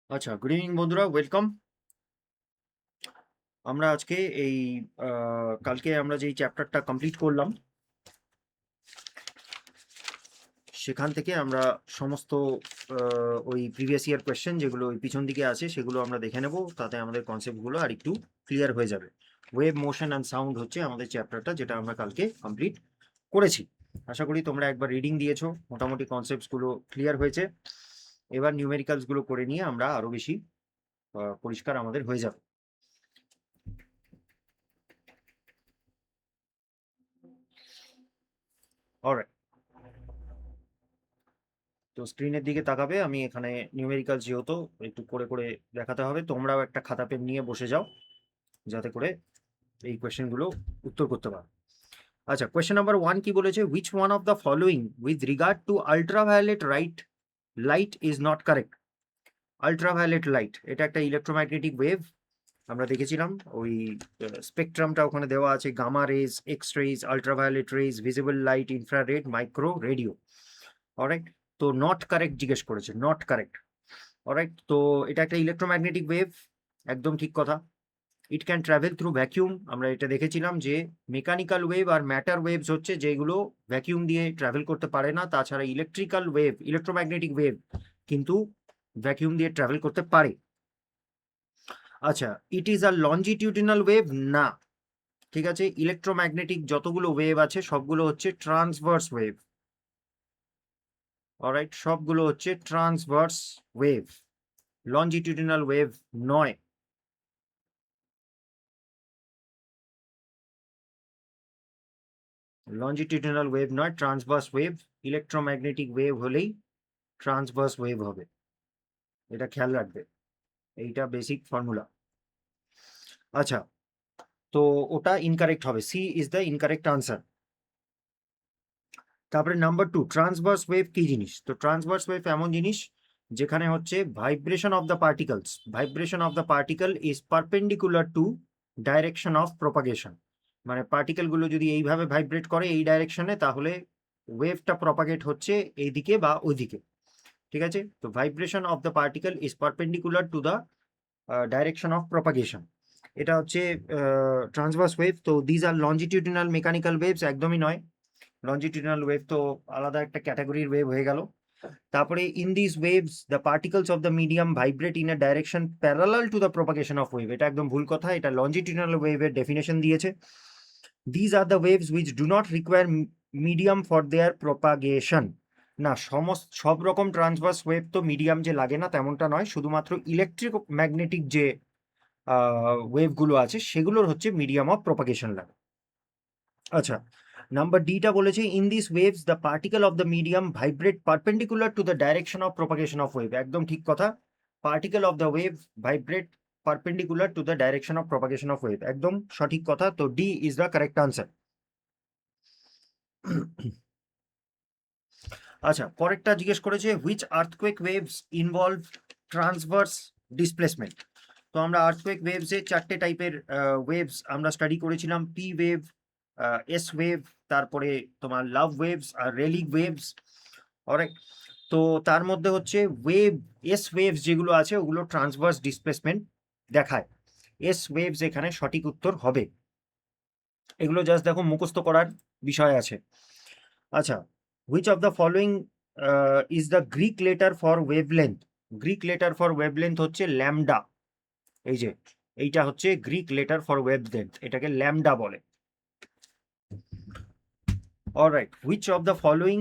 আচ্ছা, good evening বন্ধুরা, welcome. আমরা আজকে এই কালকে আমরা যেই চ্যাপ্টারটা কমপ্লিট করলাম সেখান থেকে আমরা সমস্ত ওই প্রিভিয়াস ইয়ার কোয়েশ্চেন যেগুলো ওই পিছন দিকে আছে সেগুলো আমরা দেখে নেব, তাতে আমাদের কনসেপ্টগুলো আর একটু ক্লিয়ার হয়ে যাবে। ওয়েভ, মোশন অ্যান্ড সাউন্ড হচ্ছে আমাদের চ্যাপ্টারটা, যেটা আমরা কালকে কমপ্লিট করেছি। আশা করি তোমরা একবার রিডিং দিয়েছো, মোটামুটি কনসেপ্টসগুলো ক্লিয়ার হয়েছে। এবার নিউমেরিক্যালসগুলো করে নিয়ে আমরা আরও বেশি পরিষ্কার আমাদের হয়ে যাবে। অলরাইট, তো স্ক্রিনের দিকে তাকাবে। আমি এখানে নিউমেরিক্যাল যেহেতু একটু করে করে দেখাতে হবে, তোমরাও একটা খাতা পেন নিয়ে বসে যাও যাতে করে এই কোয়েশ্চেনগুলো উত্তর করতে পারো। আচ্ছা, কোয়েশ্চেন নাম্বার 1 কি বলেছে? Which one of the following with regard to ultraviolet light is not correct. Ultraviolet light এটা একটা ইলেকট্রোম্যাগনেটিক ওয়েভ। আমরা দেখেছিলাম ওই স্পেকট্রামটা ওখানে দেওয়া আছে: gamma rays, X rays, ultraviolet rays, visible light, infrared, micro, radio. Alright, তো নট কারেক্ট জিজ্ঞেস করেছে, নট কারেক্ট। অলরাইট, তো এটা একটা ইলেকট্রোম্যাগনেটিক ওয়েভ, একদম ঠিক কথা। It can travel through vacuum. আমরা এটা দেখেছিলাম যে মেকানিক্যাল ওয়েভ আর ম্যাটার ওয়েভস হচ্ছে যেগুলো ভ্যাকিউম দিয়ে ট্রাভেল করতে পারে না। তাছাড়া ইলেকট্রিক্যাল ওয়েভ, ইলেকট্রোম্যাগনেটিক ওয়েভ কিন্তু ভ্যাকিউম দিয়ে ট্রাভেল করতে পারে। আচ্ছা, ইট ইজ আ লঞ্জিটিউডিনাল ওয়েভ? না, ঠিক আছে। ইলেকট্রোম্যাগনেটিক যতগুলো ওয়েভ আছে সবগুলো হচ্ছে ট্রান্সভার্স ওয়েভ। অলরাইট, সবগুলো হচ্ছে ট্রান্সভার্স ওয়েভ, লঞ্জিটিউডিনাল ওয়েভ নয়। লঞ্জিটিউডিনাল ওয়েভ নয়, ট্রান্সভার্স ওয়েভ। ইলেকট্রোম্যাগনেটিক ওয়েভ হলেই ট্রান্সভার্স ওয়েভ হবে, এটা খেয়াল রাখবে, এইটা বেসিক ফর্মুলা। আচ্ছা, তো ওটা ইনকারেক্ট হবে, C is the incorrect answer. তারপরে নাম্বার 2, ট্রান্সভার্স ওয়েভ কি জিনিস? তো ট্রান্সভার্স ওয়েভ এমন জিনিস যেখানে হচ্ছে vibration of the particles, vibration of the particle is perpendicular to direction of propagation. মানে পার্টিকেলগুলো যদি এইভাবে ভাইব্রেট করে এই ডাইরেকশনে, তাহলে ওয়েভটা প্রপাগেট হচ্ছে এইদিকে বা ওইদিকে, ঠিক আছে। তো vibration of the particle is perpendicular to the direction of propagation, এটা হচ্ছে ট্রান্সভার্স ওয়েভ। তো দিজ আর লঞ্জিটিউডিনাল মেকানিক্যাল ওয়েভস একদমই নয়। লঞ্জিটিউডিনাল ওয়েভ তো আলাদা একটা ক্যাটাগরির ওয়েভ হয়ে গেল। তারপরে in this waves the particles of the medium vibrate in a direction parallel to the propagation of wave, এটা একদম ভুল কথা, এটা লঞ্জিটিউডিনাল ওয়েভের ডেফিনেশন দিয়েছে। These are the waves which do not require medium for their propagation. না, সব রকম ট্রান্সভার্স ওয়েভ তো মিডিয়াম যে লাগে না তেমনটা নয়, শুধুমাত্র ইলেকট্রিক ম্যাগনেটিক যে ওয়েভগুলো আছে সেগুলোর হচ্ছে মিডিয়াম অফ প্রপাগেশন লাগে। আচ্ছা, নাম্বার ডিটা বলেছে in this waves the particle of the medium vibrate perpendicular to the direction of propagation of wave, একদম ঠিক কথা। Particle of the wave vibrate perpendicular to the direction of propagation of wave, একদম সঠিক কথা। তো D is the correct answer. আচ্ছা, পরেরটা জিজ্ঞেস করেছে which earthquake waves involve transverse displacement. তো আমরা আর্থকুয়েক ওয়েভসে 4টে টাইপের ওয়েভস আমরা স্টাডি করেছিলাম: পি ওয়েভ, এস ওয়েভ, তারপরে তোমার লাভ ওয়েভস আর রেলিক ওয়েভস। অলরাইট, তো তার মধ্যে হচ্ছে ওয়েভ, এস ওয়েভস যেগুলো আছে ওগুলো ট্রান্সভার্স ডিসপ্লেসমেন্ট দেখায়। এস ওয়েভস এখানে সঠিক উত্তর হবে। এগুলো জাস্ট দেখো মুখস্থ করার বিষয় আছে। আচ্ছা, which of the following is the Greek letter for wavelength. Greek letter for wavelength হচ্ছে ল্যামডা। এই যে এইটা হচ্ছে গ্রিক লেটার ফর ওয়েভলেন্থ, এটাকে ল্যামডা বলে। Alright, which of the following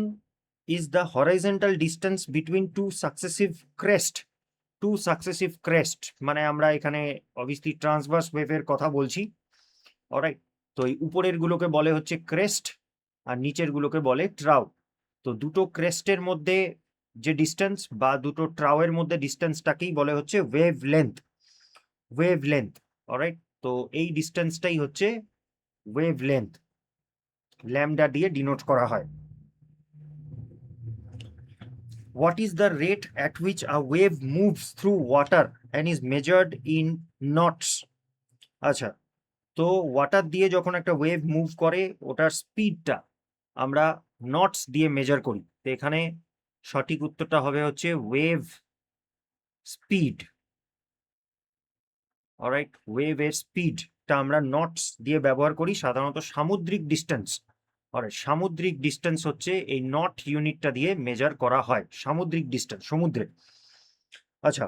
is the horizontal distance between two successive crest. Two successive crest মানে আমরা এখানে অবভিয়াসলি ট্রান্সভার্স ওয়েভের কথা বলছি। অলরাইট, তো এই উপরের গুলোকে বলে হচ্ছে ক্রেস্ট আর নিচের গুলোকে বলে ট্রাউ। তো দুটো ক্রেস্টের মধ্যে যে ডিস্টেন্স বা দুটো ট্রাউয়ের মধ্যে ডিস্টেন্সটাকেই বলে হচ্ছে wave length. Wave length, alright, তো এই ডিস্টেন্সটাই হচ্ছে ওয়েভ লেন্থ, ল্যামডা দিয়ে ডিনোট করা হয়। What is the rate at which a wave moves through water and is measured in knots? আচ্ছা, তো ওয়াটার দিয়ে যখন একটা ওয়েভ মুভ করে ওটার স্পিডটা আমরা নটস দিয়ে মেজার করি। তো এখানে সঠিক উত্তরটা হবে হচ্ছে ওয়েভ স্পিড। অলরাইট, ওয়েভের স্পিডটা আমরা নটস দিয়ে ব্যবহার করি সাধারণত সামুদ্রিক ডিস্টেন্স। অলরাইট, সামুদ্রিক ডিস্টেন্স হচ্ছে এই নট ইউনিটটা দিয়ে মেজার করা হয়, সামুদ্রিক ডিস্টেন্স সমুদ্রে। আচ্ছা,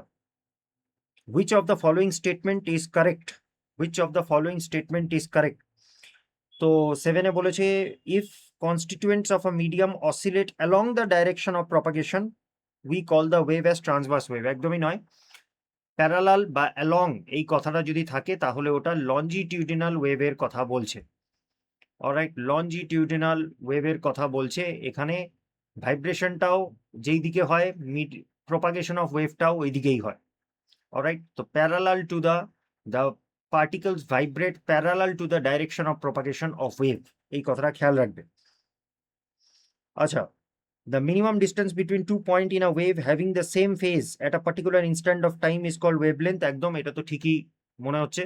which of the following statement is correct? Which of the following statement is correct? তো 7-এ বলেছে if constituents of a medium oscillate along the direction of propagation we call the wave as transverse wave। একদমই নয়, parallel বা along এই কথাটা যদি থাকে তাহলে ওটা লঞ্জিটিউডিনাল ওয়েভের কথা বলছে। অলরাইট, লঞ্জিটিউডিনাল ওয়েভের কথা বলছে। এখানে ভাইব্রেশনটাও যেই দিকে হয়, প্রপাগেশন অফ ওয়েভটাও ওই দিকেই হয়। অলরাইট, তো parallel to the particles vibrate parallel to the direction of propagation of wave, এই কথাটা খেয়াল রাখবে। আচ্ছা, the minimum distance between 2 points in a wave having the same phase at a particular instant of time is called wavelength। একদম, এটা তো ঠিকই মনে হচ্ছে।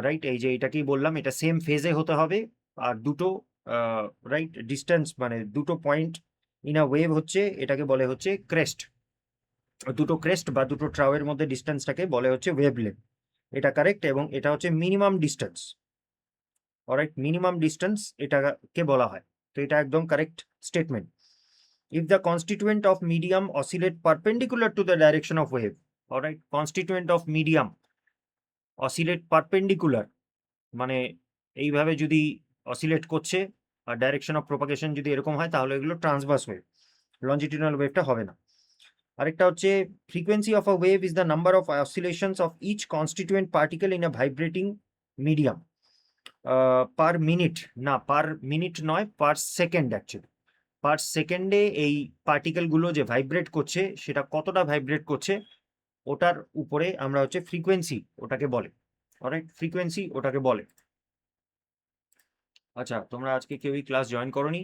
রাইট, এই যে এটাকেই বললাম, এটা সেম ফেজে হতে হবে আর দুটো রাইট ডিস্টেন্স মানে দুটো পয়েন্ট ইন আ ওয়েভ হচ্ছে, এটাকে বলে হচ্ছে ক্রেস্ট। দুটো ক্রেস্ট বা দুটো ট্রাওয়ের মধ্যে ডিস্টেন্সটাকে বলে হচ্ছে ওয়েভলেন্থ। এটা কারেক্ট, এবং এটা হচ্ছে minimum distance. Alright, minimum distance এটাকে বলা হয়, তো এটা একদম correct statement. if the constituent of medium oscillate perpendicular to the direction of wave, all right, constituent of medium oscillate perpendicular মানে এইভাবে যদি অসিলেট করছে আর ডাইরেকশন অফ প্রপাগেশন যদি এরকম হয় তাহলে এগুলো ট্রান্সভার্স ওয়েভ, লঞ্জিটিউডিনাল ওয়েভটা হবে না। আরেকটা হচ্ছে frequency of a wave is the number of oscillations of each constituent particle in a vibrating medium. Per minute না, পার মিনিট নয়, পার সেকেন্ড অ্যাকচুয়ালি। পার সেকেন্ডে এই পার্টিকেলগুলো যে ভাইব্রেট করছে সেটা কতটা ভাইব্রেট করছে ওটার উপরে আমরা হচ্ছে ফ্রিকোয়েন্সি ওটাকে বলে। অলরাইট, ফ্রিকোয়েন্সি ওটাকে বলে। আচ্ছা, তোমরা আজকে কেউই ক্লাস জয়েন করোনি,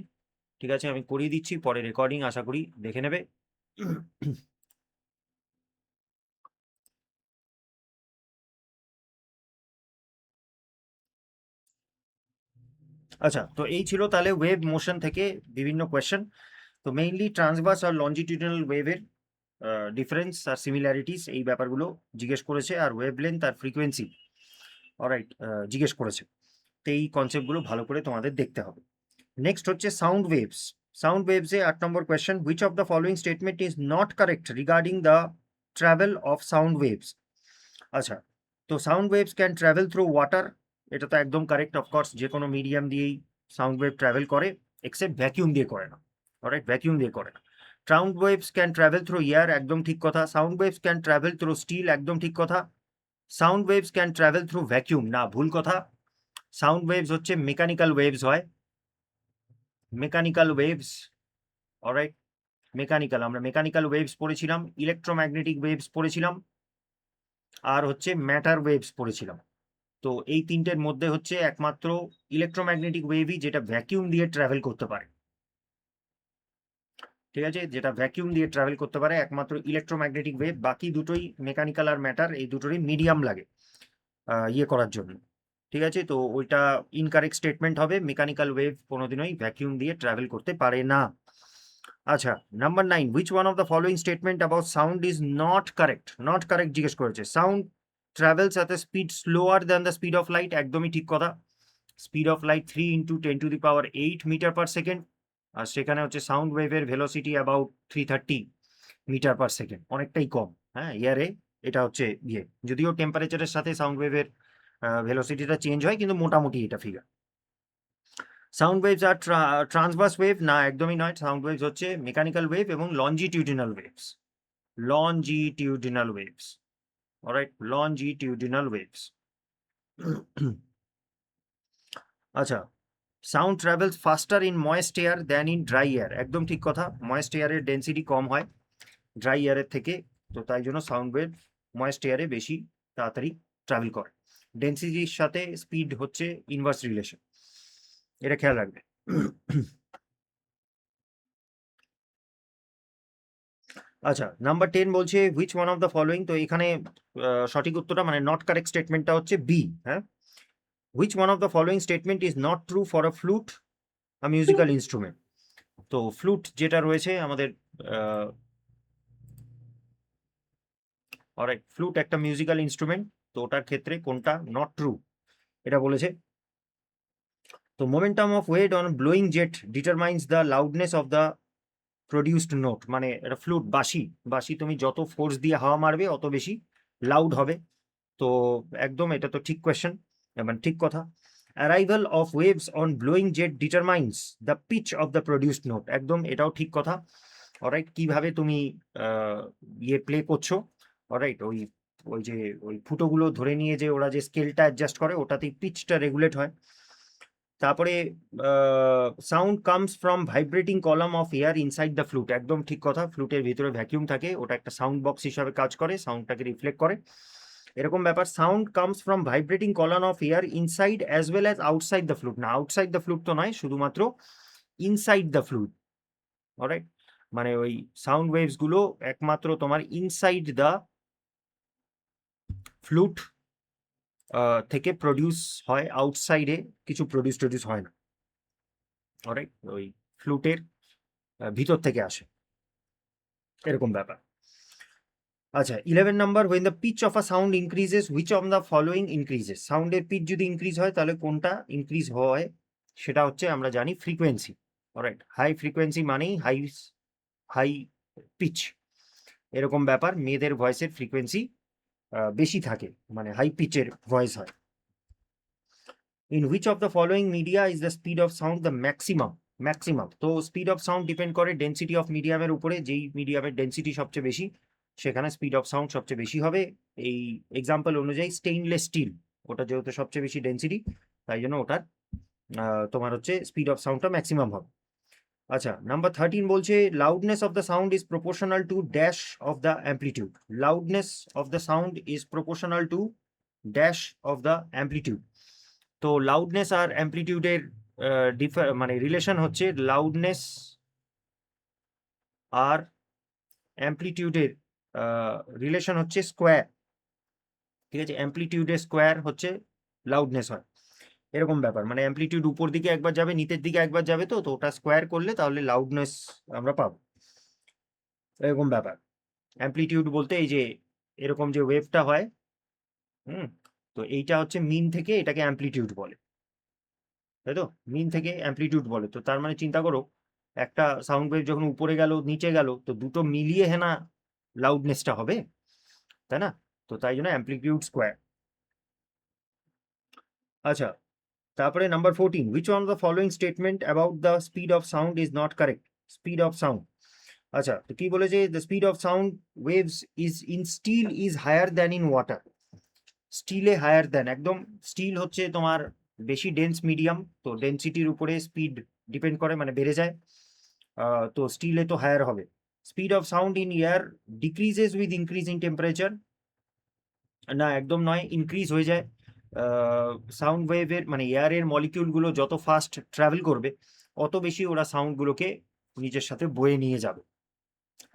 ঠিক আছে, আমি করিয়ে দিচ্ছি, পরে রেকর্ডিং আশা করি দেখে নেবে। আচ্ছা, তো এই ছিল তাহলে ওয়েভ মোশন থেকে বিভিন্ন কোয়েশ্চেন। তো মেইনলি ট্রান্সভার্স আর লঞ্জিটিউডিনাল ওয়েভের ডিফারেন্স আর সিমিলারিটিস এই ব্যাপারগুলো জিজ্ঞেস করেছে, আর ওয়েভলেন্থ আর ফ্রিকোয়েন্সি অলরাইট জিজ্ঞেস করেছে। তো এই কনসেপ্টগুলো ভালো করে তোমাদের দেখতে হবে। নেক্সট হচ্ছে সাউন্ড ওয়েভস। সাউন্ড ওয়েভসে 8 নম্বর question, which of the following statement is not correct regarding the travel of sound waves. আচ্ছা, তো sound waves can travel through water, এটা তো একদম কারেক্ট। অফকোর্স যে কোনো মিডিয়াম দিয়েই সাউন্ড ওয়েভ ট্রাভেল করে, এক্সেপ্ট ভ্যাকিউম দিয়ে করে না। অলরাইট, ভ্যাকিউম দিয়ে করে না। Sound waves can travel through air, একদম ঠিক কথা। Sound waves can travel through still, একদম ঠিক কথা। Sound waves can travel through vacuum, না, ভুল কথা। সাউন্ড ওয়েভস হচ্ছে মেকানিক্যাল ওয়েভস হয়, মেকানিক্যাল ওয়েভস। অলরাইট, মেকানিক্যাল, আমরা মেকানিক্যাল ওয়েভস পড়েছিলাম, ইলেকট্রোম্যাগনেটিক ওয়েভস পড়েছিলাম, আর হচ্ছে ম্যাটার ওয়েভস পড়েছিলাম। তো এই তিনটের মধ্যে হচ্ছে একমাত্র ইলেকট্রোম্যাগনেটিক ওয়েভই যেটা ভ্যাকিউম দিয়ে ট্রাভেল করতে পারে। ঠিক আছে, যেটা ভ্যাকিউম দিয়ে ট্রাভেল করতে পারে একমাত্র ইলেকট্রোম্যাগনেটিক ওয়েভ, বাকি দুটোই মেকানিক্যাল আর ম্যাটার এই দুটোরই মিডিয়াম লাগে ইয়ে করার জন্য। ঠিক আছে, তো ওইটা ইনকারেক্ট স্টেটমেন্ট হবে, মেকানিক্যাল ওয়েভ কোনোদিনই ভ্যাকিউম দিয়ে ট্রাভেল করতে পারে না। আচ্ছা, number 9, which one of the following statement about sound is not correct. Not correct জিজ্ঞেস করেছে। Sound travels at a speed slower than the speed of light, একদমই ঠিক কথা। Speed of light 3 × 10⁸ metre per second, আর সেখানে হচ্ছে sound ওয়েভের velocity about 330 metre per second, অনেকটাই কম। হ্যাঁ, ইয়ারে এটা হচ্ছে ইয়ে, যদিও টেম্পারেচারের সাথে সাউন্ড ওয়েভের ভেলোসিটিটা চেঞ্জ হয়, কিন্তু মোটামুটি এটা ফিগার। সাউন্ড ওয়েভস আর ট্রান্সভার্স ওয়েভ, না, একদমই নয়। সাউন্ড ওয়েভস হচ্ছে মেকানিক্যাল ওয়েভ এবং longitudinal waves, longitudinal waves. Alright, longitudinal waves. আচ্ছা, sound travels faster in moist air than in dry air, একদম ঠিক কথা। ময়েস্ট এয়ারের ডেন্সিটি কম হয় ড্রাই এয়ারের থেকে, তো তাই জন্য সাউন্ড ওয়েভ ময়েস্ট এয়ারে বেশি তাড়াতাড়ি ট্রাভেল করে। ডেন্সিটির সাথে স্পিড হচ্ছে ইনভার্স রিলেশন, এটা খেয়াল রাখবে। আচ্ছা, নাম্বার 10 বলছে which one of the following, তো এখানে সঠিক উত্তরটা মানে নট কারেক্ট স্টেটমেন্টটা হচ্ছে বি। হ্যাঁ, which one of the following statement is not true for a flute, a musical instrument. তো ফ্লুট যেটা রয়েছে আমাদের, অলরাইট, ফ্লুট একটা মিউজিক্যাল ইনস্ট্রুমেন্ট, তো ওটার ক্ষেত্রে কোনটা নট ট্রু এটা বলেছে। তো momentum of weight on blowing jet determines the loudness of the produced note, মানে এটা ফ্লুট বাঁশি, বাঁশি তুমি যত ফোর্স দিয়ে হাওয়া মারবে অত বেশি লাউড হবে। তো একদম এটা তো ঠিক কোয়েশ্চেন, মানে ঠিক কথা। Arrival of waves on blowing jet determines the pitch of the produced note, একদম এটাও ঠিক কথা। অলরাইট, কিভাবে তুমি ইয়ে প্লে করছো, অলরাইট, ওই ওই যে ওই ফুটোগুলো ধরে নিয়ে যে ওরা যে স্কেলটা অ্যাডজাস্ট করে ওটাতেই পিচটা রেগুলেট হয়। তারপরে sound comes from vibrating column of air inside the flute, একদম ঠিক কথা। ফ্লুটের ভিতরে ভ্যাকিউম থাকে, ওটা একটা সাউন্ড বক্স হিসাবে কাজ করে, সাউন্ডটাকে রিফ্লেক্ট করে, এরকম ব্যাপার। Sound comes from vibrating column of air inside as well as outside the flute, না আউটসাইড দ্য ফ্লুট তো নয়, শুধুমাত্র ইনসাইড দ্য ফ্লুট। অলরাইট, মানে ওই সাউন্ড ওয়েভস গুলো একমাত্র তোমার ইনসাইড দ্য ফ্লুট থেকে প্রডিউস হয়, আউটসাইডে কিছু প্রডিউস হয় না। অলরাইট, ওই ফ্লুটের ভিতর থেকে আসে, এরকম ব্যাপার। আচ্ছা, 11 number, when the pitch of a sound increases which of the following increases, সাউন্ডের পিচ যদি ইনক্রিজ হয় তাহলে কোনটা ইনক্রিজ হয়, সেটা হচ্ছে আমরা জানি ফ্রিকোয়েন্সি। অলরাইট, হাই ফ্রিকোয়েন্সি মানেই হাই হাই পিচ, এরকম ব্যাপার। মেয়েদের ভয়েসের ফ্রিকোয়েন্সি বেশি থাকে, মানে হাই পিচের ভয়েস হয়। In which of the following media is the speed of sound the maximum, maximum তো স্পিড অফ সাউন্ড ডিপেন্ড করে ডেন্সিটি অফ মিডিয়ামের উপরে, যেই মিডিয়ামের ডেন্সিটি সবচেয়ে বেশি সেখানে স্পিড অফ সাউন্ড সবচেয়ে বেশি হবে। এই এক্সাম্পল অনুযায়ী স্টেইনলেস স্টিল, ওটা যেহেতু সবচেয়ে বেশি ডেন্সিটি, তাই জন্য ওটার তোমার হচ্ছে স্পিড অফ সাউন্ডটা ম্যাক্সিমাম হবে। আচ্ছা, নাম্বার 13 বলছে loudness of the sound is proportional to dash of the amplitude, loudness of the sound is proportional to dash of the amplitude. তো লাউডনেস আর অ্যাম্পলিটিউডের মানে রিলেশন হচ্ছে লাউডনেস আর অ্যাম্পলিটিউডের রিলেশন হচ্ছে স্কোয়ার, ঠিক আছে? অ্যাম্পলিটিউডের স্কোয়ার হচ্ছে লাউডনেস হয়, এরকম ব্যাপার। মানে অ্যাম্পলিটিউড উপর দিকে একবার যাবে, নিচের দিকে একবার যাবে, তো ওটা স্কোয়ার করলে তাহলে লাউডনেস আমরা পাবো, এরকম ব্যাপার। অ্যাম্পলিটিউড বলতে এই যে এরকম যে ওয়েভটা হয়, হুম, তো এইটা হচ্ছে মিন থেকে, এটাকে অ্যাম্পলিটিউড বলে, তাই তো? মিন থেকে অ্যাম্পলিটিউড বলে। তো তার মানে চিন্তা করো, একটা সাউন্ড ওয়েভ যখন উপরে গেল নিচে গেল, তো দুটো মিলিয়ে হ্যাঁ না লাউডনেসটা হবে, তাই না? তো তাই জন্য অ্যাম্পলিটিউড স্কোয়ার। আচ্ছা, তারপরে number 14, which one of the following statement about the speed of sound is not correct, speed of sound। আচ্ছা, তো কি বলেছে, the speed of sound waves is in steel is higher than in water, স্টিলে higher than, একদম steel হচ্ছে তোমার বেশি dense medium, তো ডেন্সিটির উপরে স্পিড ডিপেন্ড করে, মানে বেড়ে যায়। তো স্টিলে তো হায়ার হবে। Speed of sound in air decreases with increase in temperature, না একদম নয়, ইনক্রিজ হয়ে যায়। সাউন্ড ওয়েভের মানে এয়ারের মলিকিউলগুলো যত ফাস্ট ট্রাভেল করবে অত বেশি ওরা সাউন্ডগুলোকে নিজের সাথে বয়ে নিয়ে যাবে,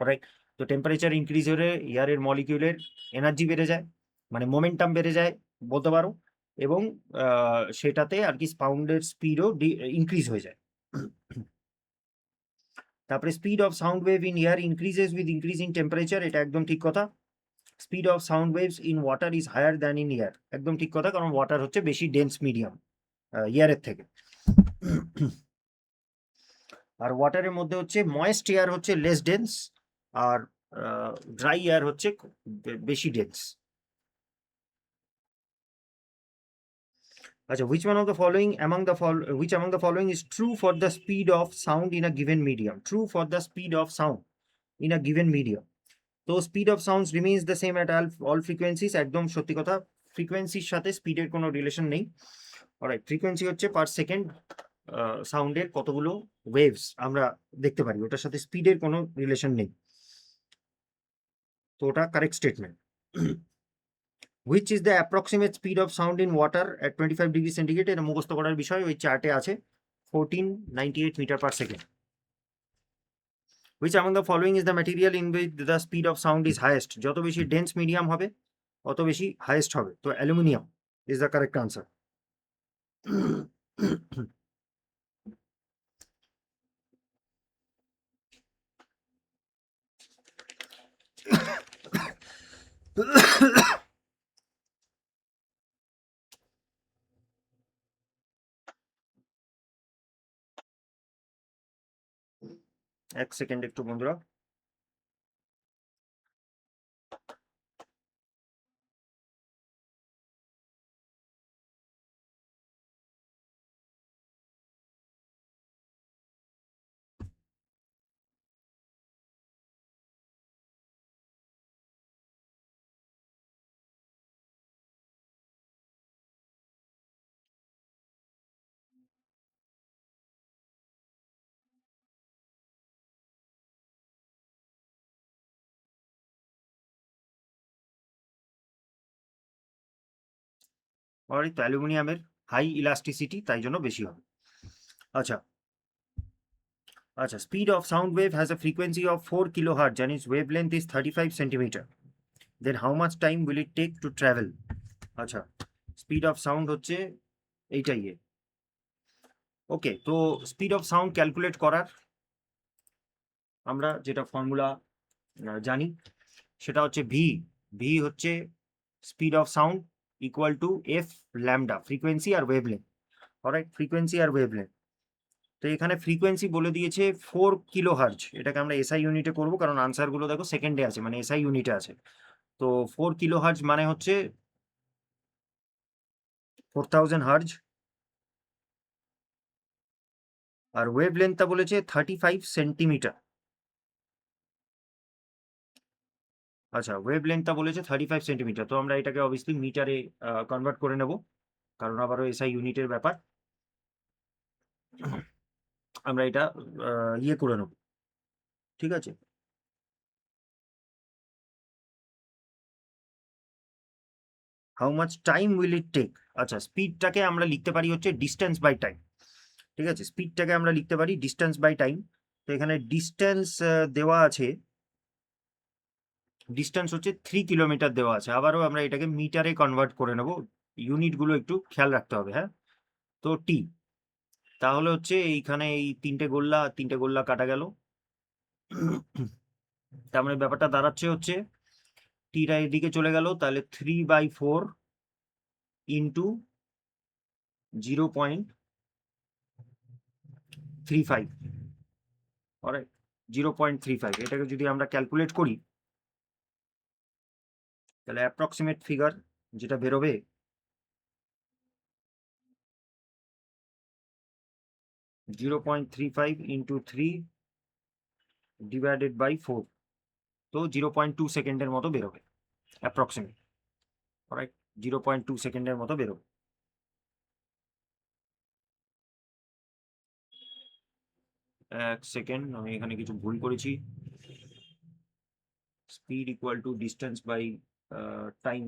রাইট? তো টেম্পারেচার ইনক্রিজ হলে এয়ারের মলিকিউলের এনার্জি বেড়ে যায়, মানে মোমেন্টাম বেড়ে যায় বলতে পারো, এবং সেটাতে আর কি সাউন্ডের স্পিডও ইনক্রিজ হয়ে যায়। তারপরে speed of sound wave in air increases with increase in temperature, এটা একদম ঠিক কথা। Speed of sound waves in water is higher than in air, একদম ঠিক কথা, কারণ ওয়াটার হচ্ছে বেশি ডেন্স মিডিয়াম এয়ারের থেকে। আর ওয়াটারের মধ্যে হচ্ছে ময়েস্ট এয়ার হচ্ছে লেস ডেন্স, আর ড্রাই এয়ার হচ্ছে বেশি ডেন্স। আচ্ছা, which one of the following which among the following is true for the speed of sound in a given medium, true for the speed of sound in a given medium। তো speed of sounds remains the same at all frequencies, একদম সত্যি কথা, ফ্রিকোয়েন্সির সাথে স্পিডের কোনো relation নেই। Alright, frequency হচ্ছে per second সাউন্ডের কতগুলো ওয়েভস আমরা দেখতে পারি, ওটার সাথে স্পিডের কোনো রিলেশন নেই, তো ওটা correct statement. Which is the approximate speed of sound in water at 25 degree centigrade, এটা মুখস্থ করার বিষয়, ওই চার্টে আছে 1498 meter per second. Which among the following is the material in which the speed of sound is highest, যত বেশি dense medium হবে অত বেশি হাইয়েস্ট হবে, তো aluminium is the correct answer. এক সেকেন্ড একটু বন্ধুরা। আর এই তো অ্যালুমিনিয়ামের হাই ইলাস্টিসিটি, তাই জন্য বেশি হবে। আচ্ছা আচ্ছা, speed of sound wave has a frequency of 4 kilohertz and its wavelength is 35 centimeter. Then how much time will it take to travel? আচ্ছা, স্পিড অফ সাউন্ড হচ্ছে এইটাই। ওকে, তো স্পিড অফ সাউন্ড ক্যালকুলেট করার আমরা যেটা ফর্মুলা জানি সেটা হচ্ছে ভি। ভি হচ্ছে speed of sound equal to F lambda, frequency আর ওয়েভলেন্থ। অলরাইট, ফ্রিকোয়েন্সি আর ওয়েভলেন্থ। তো এখানে ফ্রিকোয়েন্সি বলে দিয়েছে 4 কিলো হার্জ। এটাকে আমরা এসআই ইউনিটে করব, কারণ আনসারগুলো দেখো সেকেন্ডে আছে, মানে এসআই ইউনিটে আছে। তো 4 কিলো হার্জ মানে হচ্ছে 4000 হার্জ। আর ওয়েভ লেন্থটা বলেছে 35 সেন্টিমিটার। আচ্ছা, ওয়েভ লেন্থটা বলেছে 35 সেন্টিমিটার। তো আমরা এটাকে অবভিয়াসলি মিটারে কনভার্ট করে নেব, কারণ আবারও এসআই ইউনিটের ব্যাপার। আমরা এটা ইয়ে করে নেব, ঠিক আছে। How much time will it take? আচ্ছা, স্পিডটাকে আমরা লিখতে পারি হচ্ছে ডিস্টেন্স বাই টাইম, ঠিক আছে। স্পিডটাকে আমরা লিখতে পারি ডিস্টেন্স বাই টাইম। তো এখানে ডিস্টেন্স দেওয়া আছে, ডিস্টেন্স হচ্ছে 3 কিলোমিটার দেওয়া আছে। আবারও আমরা এটাকে মিটারে কনভার্ট করে নেব, ইউনিটগুলো একটু খেয়াল রাখতে হবে, হ্যাঁ। তো টি, তাহলে হচ্ছে এইখানে এই তিনটে গোল্লা কাটা গেল। তার মানে ব্যাপারটা দাঁড়াচ্ছে হচ্ছে টিটা এদিকে চলে গেল, তাহলে 3/4 ইন্টু 0.35, অলরাইট, 0.35। এটাকে যদি আমরা ক্যালকুলেট করি তাহলে অ্যাপ্রক্সিমেট ফিগার যেটা বেরোবে, zero point three five into 3 divided by 4, তো 0.2 সেকেন্ডের মতো বেরোবে অ্যাপ্রক্সিমেট, অলরাইট, 0.2 সেকেন্ডের মতো বেরোবে। এক সেকেন্ড, আমি এখানে কিছু ভুল করেছি। Speed equal to distance by time,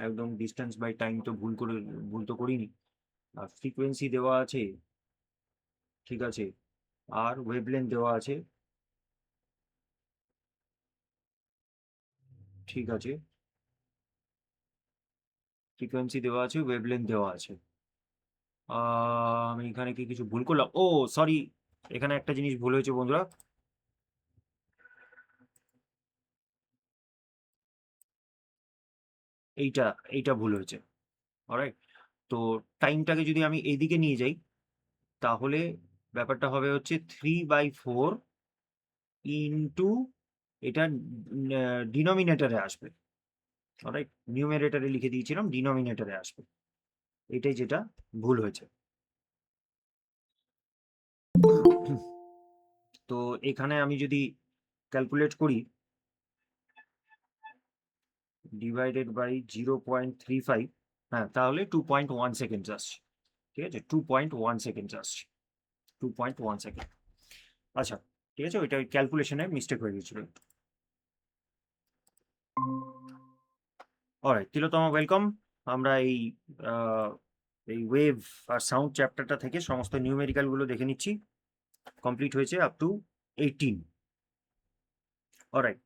একদম ডিস্টেন্স বাই টাইম তো ভুল তো করিনি। আর ফ্রিকোয়েন্সি দেওয়া আছে, ঠিক আছে, আর ওয়েভলেন্থ দেওয়া আছে, ঠিক আছে, ফ্রিকোয়েন্সি দেওয়া আছে, ওয়েভলেন্থ দেওয়া আছে। আমি এখানে কি কিছু ভুল করলাম? ও সরি, এখানে একটা জিনিস ভুল হয়েছে বন্ধুরা। এইটা এইটা ভুল হয়েছে, অলরাইট। তো টাইমটাকে যদি আমি এইদিকে নিয়ে যাই তাহলে ব্যাপারটা হবে হচ্ছে 3/4 ইন্টু, এটা ডিনোমিনেটরে আসবে, অলরাইট। নিউমেরেটরে লিখে দিয়েছিলাম, ডিনোমিনেটরে আসবে, এটাই যেটা ভুল হয়েছে। তো এখানে আমি যদি ক্যালকুলেট করি ডিভাইডেড বাই 0.35, হ্যাঁ, তাহলে 2.1 সেকেন্ড আসছে, ঠিক আছে, 2.1 সেকেন্ড আসছে, 2.1 সেকেন্ড। আচ্ছা, ঠিক আছে, ওইটা ক্যালকুলেশনে মিস্টেক হয়ে গেছিল একটু। অলরাইট, তিলোত্তমা ওয়েলকাম। আমরা এই ওয়েভ আর সাউন্ড চ্যাপ্টারটা থেকে সমস্ত নিউমেরিক্যালগুলো দেখে নিচ্ছি। কমপ্লিট হয়েছে আপ টু 18। অলরাইট,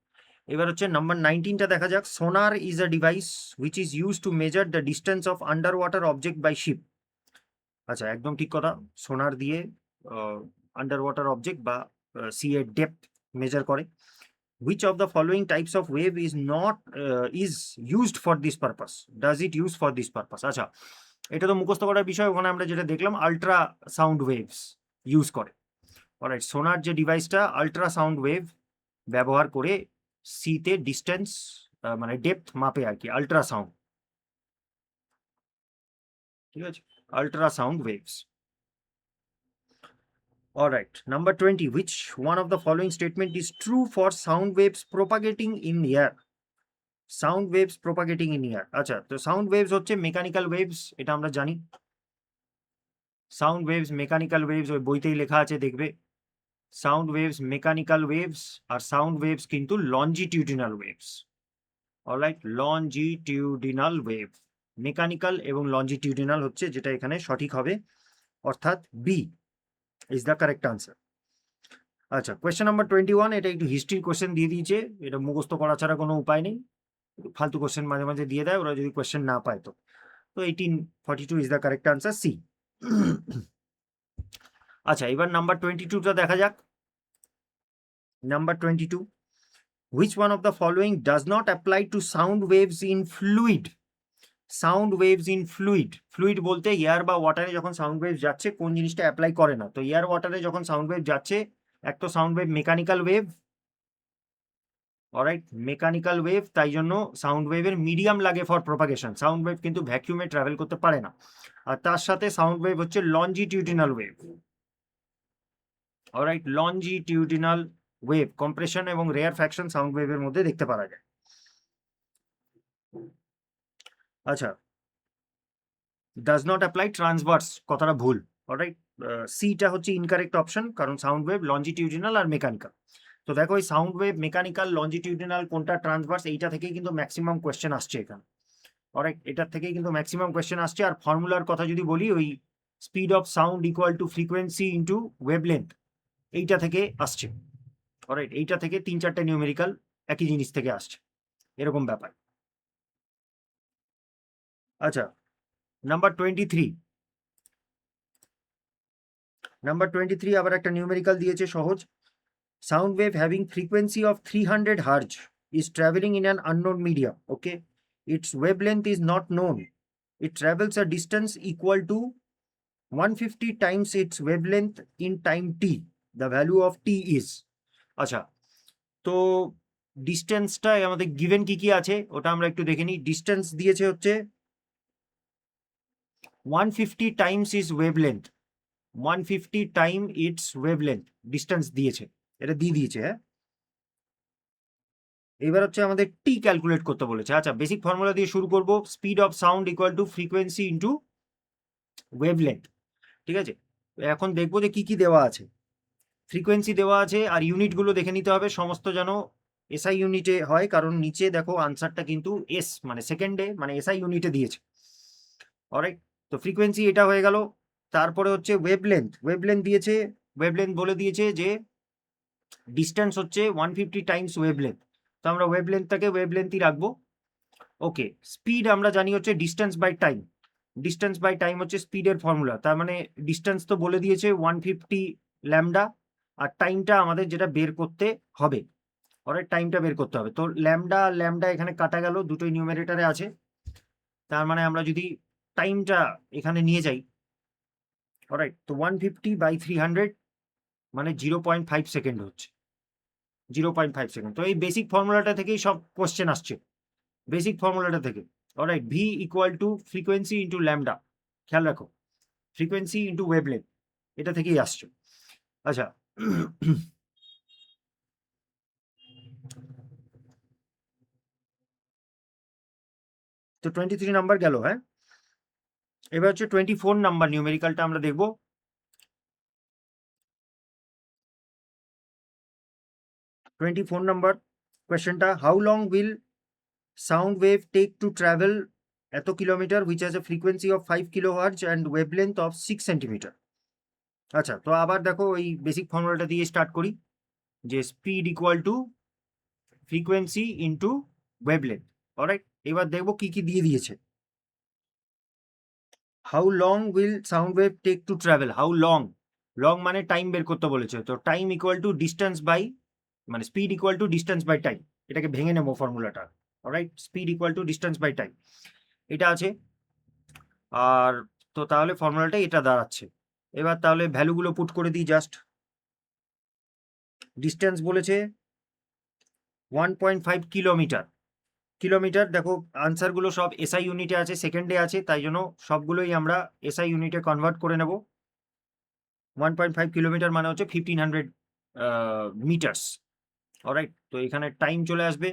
এবার হচ্ছে নাম্বার 19টা দেখা যাক। Sonar is a device which is use to measure the distance of under water object by ship. আচ্ছা, একদম ঠিক কথা, সোনার দিয়ে আন্ডার ওয়াটার অবজেক্ট বা সি এর ডেপথ মেজার করে। Which of the following types of wave is not is used for this purpose? Does it use for this purpose? আচ্ছা, এটা তো মুখস্থ করার বিষয়, ওখানে আমরা যেটা দেখলাম আল্ট্রা সাউন্ড ওয়েভস ইউজ করে। অলরাইট, সোনার যে ডিভাইসটা আল্ট্রা সাউন্ড ওয়েভ ব্যবহার করে সিতে ডিস্টেন্স মানে ডেপথ মাপে আর কি, আল্ট্রাসাউন্ড, ঠিক আছে, ultrasound waves. Alright, number 20. Which one of the following statement is true for sound waves propagating in air? Sound waves propagating in air. আচ্ছা, তো সাউন্ড ওয়েভস হচ্ছে মেকানিক্যাল ওয়েভস, এটা আমরা জানি। সাউন্ড ওয়েভস মেকানিক্যাল ওয়েভস ওই বইতেই লেখা আছে, দেখবে। সাউন্ড ওয়েভস মেকানিক্যাল ওয়েভস, আর সাউন্ড ওয়েভস কিন্তু longitudinal waves. Alright, longitudinal wave, mechanical এবং লঞ্জিটিউডিনাল হচ্ছে যেটা এখানে সঠিক হবে, অর্থাৎ B is the correct answer. আচ্ছা, কোয়েশ্চেন নাম্বার 21, এটা একটু হিস্ট্রি কোয়েশ্চেন দিয়ে দিয়েছে, এটা মুখস্থ করা ছাড়া কোনো উপায় নেই, ফালতু কোয়েশ্চেন মাঝে মাঝে দিয়ে দেয় ওরা যদি কোয়েশ্চেন না পায় তো। তো 1842 is the correct answer, C. আচ্ছা, এবার নাম্বার 22টা দেখা যাক। Number 22, which one of the following does not apply to sound waves in fluid? Sound waves in fluid, fluid বলতে এয়ার বা ওয়াটারে যখন সাউন্ড ওয়েভ যাচ্ছে কোন জিনিসটা অ্যাপ্লাই করে না। তো এয়ার ওয়াটারে যখন সাউন্ড ওয়েভ যাচ্ছে, এক তো sound wave mechanical wave, alright, mechanical wave, তাই জন্য সাউন্ড ওয়েভের মিডিয়াম লাগে ফর প্রপাগেশন। সাউন্ড ওয়েভ কিন্তু ভ্যাকিউমে ট্রাভেল করতে পারে না। আর তার সাথে সাউন্ড ওয়েভ হচ্ছে লঞ্জিটিউডিনাল wave, alright, longitudinal wave, compression এবং রেয়ার ফ্যাকশন সাউন্ড ওয়েভের মধ্যে দেখতে পাওয়া যায়। আচ্ছা, ডাজ নট অ্যাপ্লাই ট্রান্সভার্স, কথাটা ভুল, অলরাইট, সিটা হচ্ছে ইনকারেক্ট অপশন, কারণ সাউন্ড ওয়েভ লঞ্জিটিউডিনাল আর মেকানিক্যাল। তো দেখো এই সাউন্ড ওয়েভ মেকানিক্যাল লঞ্জিটিউডিনাল কোনটা ট্রান্সভার্স, এইটা থেকেই কিন্তু ম্যাক্সিমাম কোয়েশ্চেন আসছে এখানে, অলরাইট, এটার থেকেই কিন্তু ম্যাক্সিমাম কোয়েশ্চেন আসছে। আর ফর্মুলার কথা যদি বলি, ওই speed of sound equal to frequency into wavelength, এইটা থেকে আসছে, অলরাইট, এইটা থেকে 3-4টে নিউমেরিক্যাল একই জিনিস থেকে আসছে, এরকম ব্যাপার। আচ্ছা, নাম্বার 23, নাম্বার 23 আবার একটা নিউমেরিক্যাল দিয়েছে সহজ। Sound wave having frequency of 300 Hz is traveling in an unknown medium. Okay, its wavelength is not known. It travels a distance equal to 150 times its wavelength in time t. The value of t is. আচ্ছা, তো ডিস্টেন্সটা আমাদের given কি কি আছে ওটা আমরা একটু দেখে নিই। ডিস্টেন্স দিয়েছে হচ্ছে 150 Times is wavelength, 150 time it's wavelength distance দিয়েছে, এটা দিয়ে দিয়েছে। হ্যাঁ, এবার হচ্ছে আমাদের টি ক্যালকুলেট করতে বলেছে। আচ্ছা, বেসিক ফর্মুলা দিয়ে শুরু করব, speed of sound equal to frequency into wavelength, ঠিক আছে। এখন দেখবো যে কি কি দেওয়া আছে। ফ্রিকোয়েন্সি দেওয়া আছে, আর ইউনিটগুলো দেখে নিতে হবে সমস্ত যেন এসআই ইউনিটে হয়, কারণ নিচে দেখো আনসারটা কিন্তু এস মানে সেকেন্ডে মানে এসআই ইউনিটে দিয়েছে, অলরাইট। তো ফ্রিকোয়েন্সি এটা হয়ে গেল। তারপরে হচ্ছে ওয়েভলেন্থ, ওয়েভলেন্থ দিয়েছে, ওয়েভলেন্থ বলে দিয়েছে যে ডিস্টেন্স হচ্ছে 150 টাইমস ওয়েভলেন্থ, তো আমরা ওয়েভলেন্থটাকে ওয়েভলেন্থই রাখবো। ওকে, স্পিড আমরা জানি হচ্ছে distance by time, distance by time হচ্ছে স্পিডের ফর্মুলা, তার মানে ডিস্টেন্স তো বলে দিয়েছে 150 ল্যামডা, আর টাইমটা আমাদের যেটা বের করতে হবে, অলরাইট, টাইমটা বের করতে হবে। তো ল্যামডা ল্যামডা এখানে কাটা গেল, দুটোই নিউমেরেটারে আছে, তার মানে আমরা যদি টাইমটা এখানে নিয়ে যাই, অলরাইট, তো 150 বাই 300 মানে 0.5 সেকেন্ড হচ্ছে, 0.5 সেকেন্ড। তো এই বেসিক ফর্মুলাটা থেকেই সব কোশ্চেন আসছে, বেসিক ফর্মুলাটা থেকে, alright, V equal to frequency into lambda, খেয়াল রাখো, ফ্রিকোয়েন্সি ইন্টু ওয়েভলেন্থ, এটা থেকেই আসছে। আচ্ছা, তো 23 নাম্বার গেল। হ্যাঁ, এবার হচ্ছে 24 নাম্বার নিউমেরিক্যালটা আমরা দেখব। 24 নাম্বার কোয়েশ্চেনটা, how long will sound wave take to travel এত kilometre which has a frequency of 5 kilohertz and wavelength of 6 centimetre. আচ্ছা, তো আবার দেখো ওই বেসিক ফর্মুলাটা দিয়ে স্টার্ট করি, যে speed equal to frequency into wavelength, alright. এবার দেখবো কি কি দিয়ে দিয়েছে। How long will sound wave take to travel, how long, long মানে টাইম বের করতে বলেছে, তো time equal to distance by মানে speed equal to distance by time, এটাকে ভেঙে নেবো ফর্মুলাটা, alright, speed equal to distance by time, এটা আছে। আর তো তাহলে ফর্মুলাটা এটা দাঁড়াচ্ছে। এবার তাহলে ভ্যালুগুলো পুট করে দিই জাস্ট। ডিস্টেন্স বলেছে 1.5 কিলোমিটার। কিলোমিটার দেখো আনসারগুলো সব এসআই ইউনিটে আছে, সেকেন্ডে আছে, তাই জন্য সবগুলোই আমরা এসআই ইউনিটে কনভার্ট করে নেব। 1.5 কিলোমিটার মানে হচ্ছে 1500 মিটার্স। অলরাইট, তো এখানে টাইম চলে আসবে।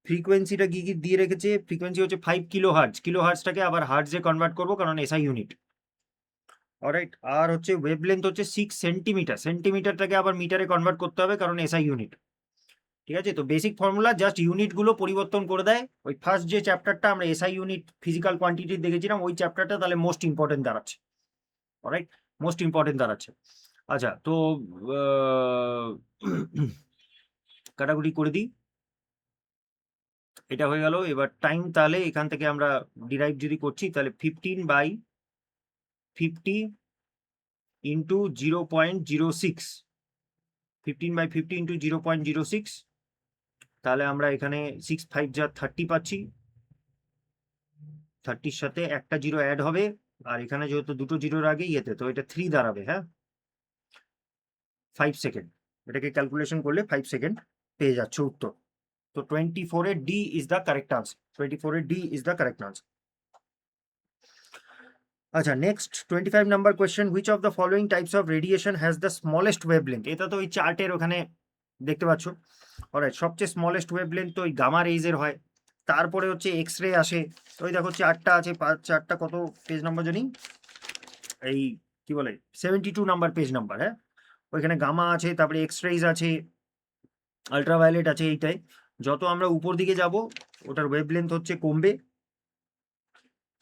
ফ্রিকোয়েন্সিটা কি কি দিয়ে রেখেছে? ফ্রিকোয়েন্সি হচ্ছে 5 কিলো হার্জ। কিলো হার্জটাকে আবার হার্জে কনভার্ট করবো কারণ এসআই ইউনিট। অলরাইট, আর হচ্ছে ওয়েভলেন্থ হচ্ছে 6 সেন্টিমিটার। সেন্টিমিটারটাকে আবার মিটারে কনভার্ট করতে হবে কারণ এসআই ইউনিট। ঠিক আছে, তো বেসিক ফর্মুলা, জাস্ট ইউনিটগুলো পরিবর্তন করে দেয়। ওই ফার্স্ট যে চ্যাপ্টারটা আমরা এসআই ইউনিট ফিজিক্যাল কোয়ান্টিটি দেখেছিলাম, ওই চ্যাপ্টারটা তাহলে মোস্ট ইম্পর্টেন্ট দাঁড়াচ্ছে। অলরাইট, মোস্ট ইম্পর্টেন্ট দাঁড়াচ্ছে। আচ্ছা, তো কাটাকুটি করে দিই। এটা হয়ে গেল। এবার টাইম তাহলে এখান থেকে আমরা ডিরাইভ যদি করছি তাহলে 15/50 ইন্টু 0.06, 15/50 ইন্টু 0.06, তাহলে আমরা এখানে 6 5 যা 30 পাচ্ছি। 30-র সাথে একটা জিরো অ্যাড হবে, আর এখানে যেহেতু দুটো জিরোর আগে ইয়েতে, তো এটা 3 দাঁড়াবে। হ্যাঁ, 5 সেকেন্ড। এটাকে ক্যালকুলেশন করলে 5 সেকেন্ড পেয়ে যাচ্ছে উত্তর। তো 24 D is the correct answer. 24 D is the correct answer. আচ্ছা, next 25 number question, which of the following types of radiation has the smallest wavelength? এটা তো ওই চার্টের ওখানে দেখতে পাচ্ছ। অলরাইট, সবচেয়ে স্মলেস্ট ওয়েভলেন্থ তো ওই গামা রেইজের হয়, তারপরে হচ্ছে এক্স রে আসে। ওই দেখো চারটা আছে, চারটা কত পেজ নাম্বার জানি, এই কি বলে 72 নাম্বার পেজ নাম্বার। হ্যাঁ, ওইখানে গামা আছে, তারপরে এক্স রেইজ আছে, আলট্রাভায়োলেট আছে। এইটাই, যত আমরা উপর দিকে যাব ওটার ওয়েভলেন্থ হচ্ছে কমবে।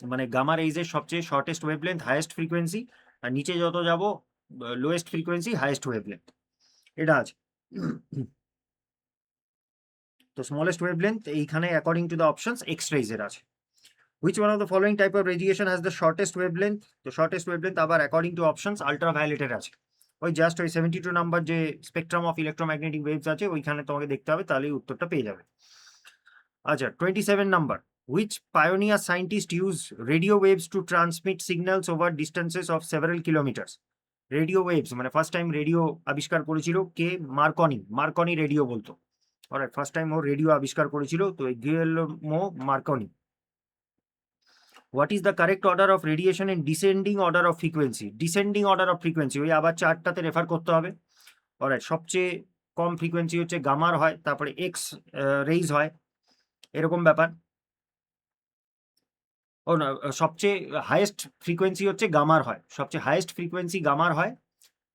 মানে গামা রেইজের সবচেয়ে শর্টেস্ট ওয়েভলেন্থ, হাইয়েস্ট ফ্রিকোয়েন্সি, আর নিচে যত যাব লোয়েস্ট ফ্রিকোয়েন্সি, হাইয়েস্ট ওয়েভলেন্থ, এটা আছে। তো স্মলেস্ট ওয়েভলেন্থ এইখানে according to the options X রেইজের আছে। Which one of the following type of radiation has the shortest wavelength? তো shortest wavelength আবার অ্যাকর্ডিং টু অপশনস আলট্রাভায়োলেটের আছে। ওই জাস্ট ওই 72 নাম্বার যে স্পেকট্রাম অফ ইলেকট্রোম্যাগনেটিক ওয়েভস আছে ওইখানে তোমাকে দেখতে হবে, তাহলেই উত্তরটা পেয়ে যাবে। আচ্ছা, 27 number, which pioneer scientist used radio waves to transmit signals over distances of several kilometers? Radio waves মানে ফার্স্ট টাইম রেডিও আবিষ্কার করেছিল কে? মার্কনি। মার্কনি রেডিও বলতো। অলরাইট, ফার্স্ট টাইম ও রেডিও আবিষ্কার করেছিল, তো এই গিয়েলমো Marconi. What is the correct order of radiation in descending order of frequency? Descending order of frequency ওই আবার চারটাতে রেফার করতে হবে। অলরাইট, সবচেয়ে কম ফ্রিকোয়েন্সি হচ্ছে গামার হয়, তারপরে এক্স রেইজ হয়, এরকম ব্যাপার। ও না, সবচেয়ে হাইয়েস্ট ফ্রিকোয়েন্সি হচ্ছে গামার হয়, সবচেয়ে হাইয়েস্ট ফ্রিকোয়েন্সি গামার হয়,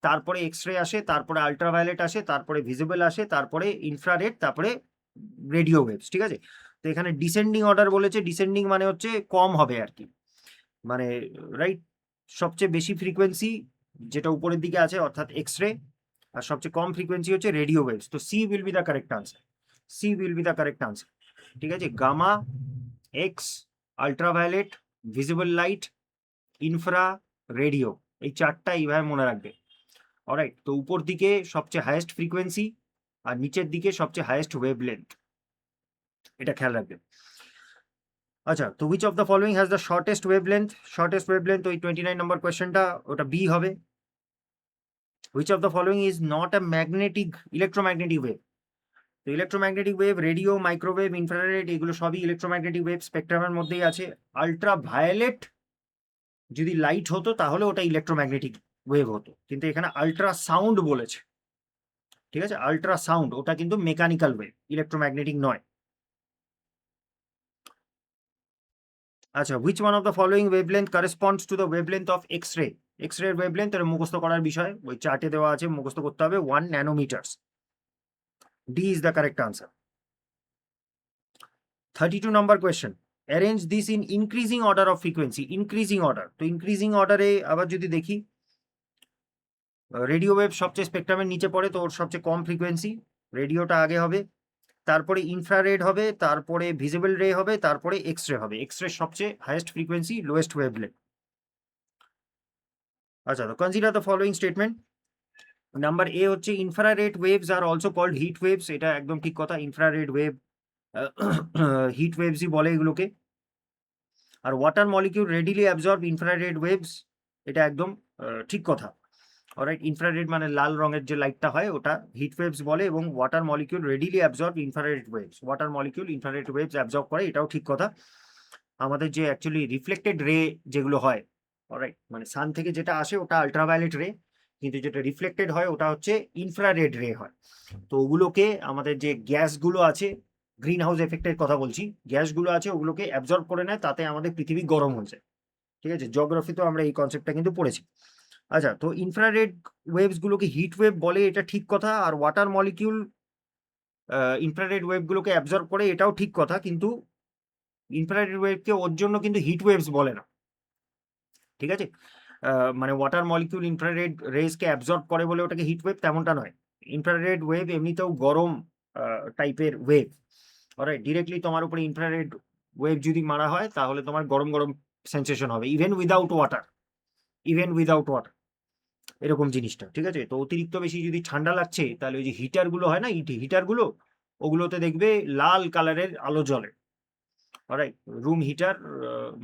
তারপরে এক্স রে আসে, তারপরে আলট্রাভায়োলেট আসে, তারপরে ভিজিবল আসে, তারপরে ইনফ্রারেড, তারপরে রেডিও ওয়েভস। ঠিক আছে, তো এখানে ডিসেন্ডিং অর্ডার বলেছে। ডিসেন্ডিং মানে হচ্ছে কম হবে আর কি, মানে রাইট, সবচেয়ে বেশি ফ্রিকোয়েন্সি যেটা উপরের দিকে আছে অর্থাৎ এক্স রে, আর সবচেয়ে কম ফ্রিকোয়েন্সি হচ্ছে রেডিও ওয়েভস। তো C will be the correct answer. C will be the correct answer. ঠিক আছে, gamma, X, ultraviolet, visible light, infra, radio, এই চারটা এইভাবে মনে রাখবে। অলরাইট, তো উপর দিকে সবচেয়ে হাইয়েস্ট ফ্রিকোয়েন্সি আর নিচের দিকে সবচেয়ে হাইয়েস্ট ওয়েভলেন্থ, এটা খেয়াল রাখবে। আচ্ছা, তো which of the following has the shortest wavelength? Shortest wavelength ওই 29 নম্বর কোয়েশ্চেনটা, ওটা বি হবে। Which of the following is not a magnetic electromagnetic wave? তো electromagnetic wave, radio, microwave, infrared, এগুলো সবই ইলেকট্রোম্যাগনেটিক ওয়েভ স্পেকট্রামের মধ্যেই আছে। আলট্রাভায়োলেট যদি লাইট হতো তাহলে ওটা ইলেকট্রোম্যাগনেটিক ওয়েভ হতো, কিন্তু এখানে আলট্রাসাউন্ড বলেছে। ঠিক আছে, আলট্রাসাউন্ড ওটা কিন্তু মেকানিক্যাল ওয়েভ, ইলেকট্রোম্যাগনেটিক নয়। আচ্ছা, which one of the following wavelength corresponds to the wavelength of X ray? X ray wavelength এর মুখস্থ করার বিষয়, ওই চার্টে দেওয়া আছে, মুখস্থ করতে হবে। 1 nanometers. D is the correct answer. 32 number question, arrange this in increasing order of frequency. Increasing order, তো ইনক্রিজিং অর্ডারে আবার যদি দেখি, রেডিও ওয়েভ সবচেয়ে স্পেকট্রামের নিচে পড়ে, তো ওর সবচেয়ে কম ফ্রিকোয়েন্সি, রেডিওটা আগে হবে, তারপরে ইনফ্রারেড হবে, তারপরে ভিজিবল রে হবে, তারপরে এক্স রে হবে। এক্স রে সবচেয়ে হাইয়েস্ট ফ্রিকোয়েন্সি, লোয়েস্ট ওয়েভলেন্থ। আচ্ছা, তো consider the following statement. Number A হচ্ছে infrared waves are also called heat waves. এটা একদম ঠিক কথা, ইনফ্রারেড ওয়েভ হিট ওয়েভসই বলে এগুলোকে। আর water molecule readily absorb infrared waves, এটা একদম ঠিক কথা। অলরাইট, ইনফ্রারেড মানে লাল রঙের যে লাইটটা হয় ওটা হিট ওয়েভস বলে, এবং water molecule readily absorb infrared waves, water molecule infrared waves absorb করে, এটাও ঠিক কথা। আমাদের যে অ্যাকচুয়ালি রিফ্লেক্টেড রে যেগুলো হয়, অলরাইট, মানে সান থেকে যেটা আসে ওটা আল্ট্রাভায়োলেট রে, কিন্তু যেটা রিফ্লেক্টেড হয় ওটা হচ্ছে ইনফ্রারেড রে হয়। তো ওগুলোকে আমাদের যে গ্যাসগুলো আছে, গ্রিন হাউস এফেক্টের কথা বলছি, গ্যাসগুলো আছে ওগুলোকে অ্যাবজর্ব করে নেয়, তাতে আমাদের পৃথিবী গরম হয়ে যায়। ঠিক আছে, জিওগ্রাফিতেও আমরা এই কনসেপ্টটা কিন্তু পড়েছি। আচ্ছা, তো ইনফ্রারেড ওয়েভসগুলোকে হিট ওয়েভ বলে, এটা ঠিক কথা। আর ওয়াটার মলিকিউল ইনফ্রারেড ওয়েভগুলোকে অ্যাবজর্ব করে, এটাও ঠিক কথা, কিন্তু ইনফ্রারেড ওয়েভকে ওর জন্য কিন্তু হিট ওয়েভস বলে না। ঠিক আছে, মানে ওয়াটার মলিকিউল ইনফ্রারেড রেজকে অ্যাবজর্ব করে বলে ওটাকে হিট ওয়েভ তেমনটা নয়। ইনফ্রারেড ওয়েভ এমনিতেও গরম টাইপের ওয়েভ। অলরাইট, ডিরেক্টলি তোমার উপরে ইনফ্রারেড ওয়েভ যদি মারা হয় তাহলে তোমার গরম গরম সেন্সেশন হবে, even without water, even without water, এরকম জিনিসটা। ঠিক আছে, তো অতিরিক্ত বেশি যদি ঠান্ডা লাগছে তাহলে ওই যে হিটারগুলো হয় না, হিটারগুলো, ওগুলোতে দেখবে লাল কালারের আলো জ্বলে। অলরাইট, রুম হিটার,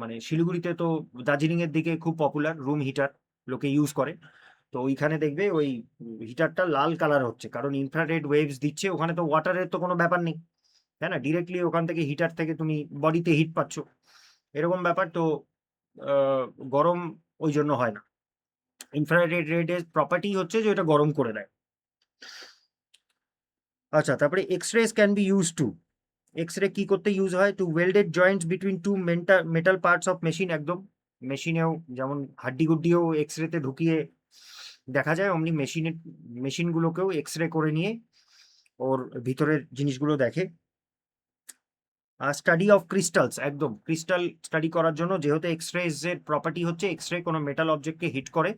মানে শিলিগুড়িতে তো দার্জিলিং এর দিকে খুব পপুলার রুম হিটার, লোকে ইউজ করে। তো ওইখানে দেখবে ওই হিটারটা লাল কালার হচ্ছে, কারণ ইনফ্রারেড ওয়েভস দিচ্ছে, ওখানে তো ওয়াটারের তো কোনো ব্যাপার নেই, তাই না? ডিরেক্টলি ওখান থেকে হিটার থেকে তুমি বডিতে হিট পাচ্ছ, এরকম ব্যাপার। তো গরম ওই জন্য হয় না। ইনফ্রারেড রেডের প্রপার্টি হচ্ছে যে ওটা গরম করে দেয়। আচ্ছা, তারপরে X rays can be use to, X ray কি করতে ইউজ হয়? To welded joints between two metal parts of machine. একদম, মেশিনেও যেমন হাড্ডি গুড্ডিও এক্স রেতে ঢুকিয়ে দেখা যায়, অমনি মেশিনগুলোকেও এক্স রে করে নিয়ে ওর ভিতরের জিনিসগুলো দেখে। স্টাডি অফ ক্রিস্টালস, একদম ক্রিস্টাল স্টাডি করার জন্য, যেহেতু এক্স রের প্রপার্টি হচ্ছে এক্স রে কোনো মেটাল অবজেক্টকে হিট করে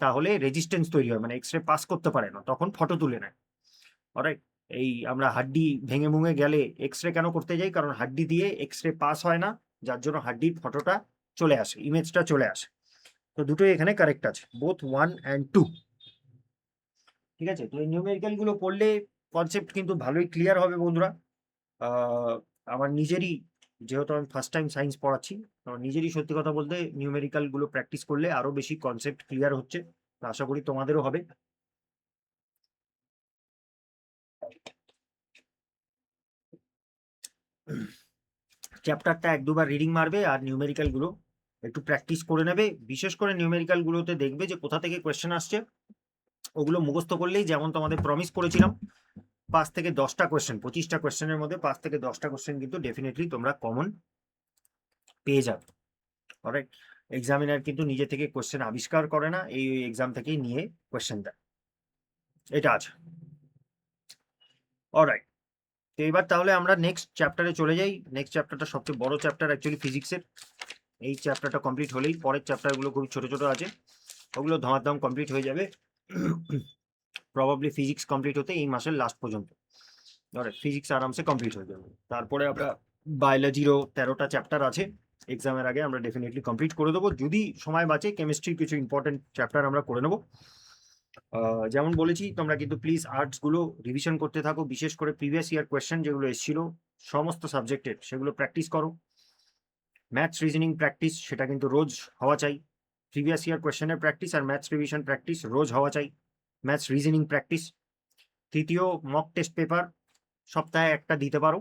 তাহলে রেজিস্ট্যান্স তৈরি হয়, মানে এক্স রে পাস করতে পারে না, তখন ফটো তুলে নেয়। অলরাইট, এই আমরা হাড্ডি ভেঙে ভুঙে গেলে এক্স রে কেন করতে যাই? কারণ হাড্ডি দিয়ে এক্স রে পাস হয় না, যার জন্য হাড্ডির ফটোটা চলে আসে, ইমেজটা চলে আসে। তো দুটোই এখানে কারেক্ট আছে, বোথ 1 and 2। ঠিক আছে, তো এই নিউমেরিক্যাল গুলো পড়লে কনসেপ্ট কিন্তু ভালোই ক্লিয়ার হবে বন্ধুরা। আমার নিজেরই, যেহেতু আমি ফার্স্ট টাইম সায়েন্স পড়াচ্ছি, আমার নিজেরই সত্যি কথা বলতে নিউমেরিক্যাল গুলো প্র্যাকটিস করলে আরো বেশি কনসেপ্ট ক্লিয়ার হচ্ছে, তো আশা করি তোমাদেরও হবে। চ্যাপ্টারটা 1-2বার রিডিং মারবে আর নিউমেরিক্যাল গুলো একটু প্র্যাকটিস করে নেবে। বিশেষ করে নিউমেরিক্যাল গুলোতে দেখবে যে কোথা থেকে কোয়েশ্চেন আসছে, ওগুলো মুখস্থ করলেই, যেমন তোমাদের প্রমিস করেছিলাম, 5 থেকে 10টা কোয়েশ্চেন, 25টা কোয়েশ্চেনের মধ্যে 5 থেকে 10টা কোয়েশ্চেন কিন্তু ডেফিনেটলি তোমরা কমন পেয়ে যাবে। অলরাইট, এক্সামিনার কিন্তু নিজে থেকে কোয়েশ্চেন আবিষ্কার করে না, এই এক্সাম থেকেই নিয়ে কোয়েশ্চেন দেয়, এটা আছে। অলরাইট, তো এবার তাহলে আমরা নেক্সট চ্যাপ্টারে চলে যাই। নেক্সট চ্যাপ্টারটা সবচেয়ে বড় চ্যাপ্টার অ্যাকচুয়ালি ফিজিক্সের। এই চ্যাপ্টারটা কমপ্লিট হলেই পরের চ্যাপ্টারগুলো খুব ছোট ছোট আছে, ওগুলো ধমাধম কমপ্লিট হয়ে যাবে। প্রবাবলি ফিজিক্স কমপ্লিট হতে এই মাসের লাস্ট পর্যন্ত, ধরে ফিজিক্স আরামসে কমপ্লিট হয়ে যাবে। তারপরে আমরা বায়োলজিরও 13টা চ্যাপ্টার আছে, এক্সামের আগে আমরা ডেফিনেটলি কমপ্লিট করে দেবো। যদি সময় বাঁচে কেমিস্ট্রির কিছু ইম্পর্টেন্ট চ্যাপ্টার আমরা করে নেবো। যেমন বলেছি, তোমরা কিন্তু প্লিজ আর্টসগুলো রিভিশন করতে থাকো, বিশেষ করে প্রিভিয়াস ইয়ার কোয়েশ্চেন যেগুলো এসেছিল সমস্ত সাবজেক্টের, সেগুলো প্র্যাকটিস করো। ম্যাথস রিজনিং প্র্যাকটিস, সেটা কিন্তু রোজ হওয়া চাই। প্রিভিয়াস ইয়ার কোয়েশ্চেনের প্র্যাকটিস আর ম্যাথস রিভিশন প্র্যাকটিস রোজ হওয়া চাই। Maths reasoning practice. তৃতীয়, মক টেস্ট পেপার সপ্তাহে একটা দিতে পারো।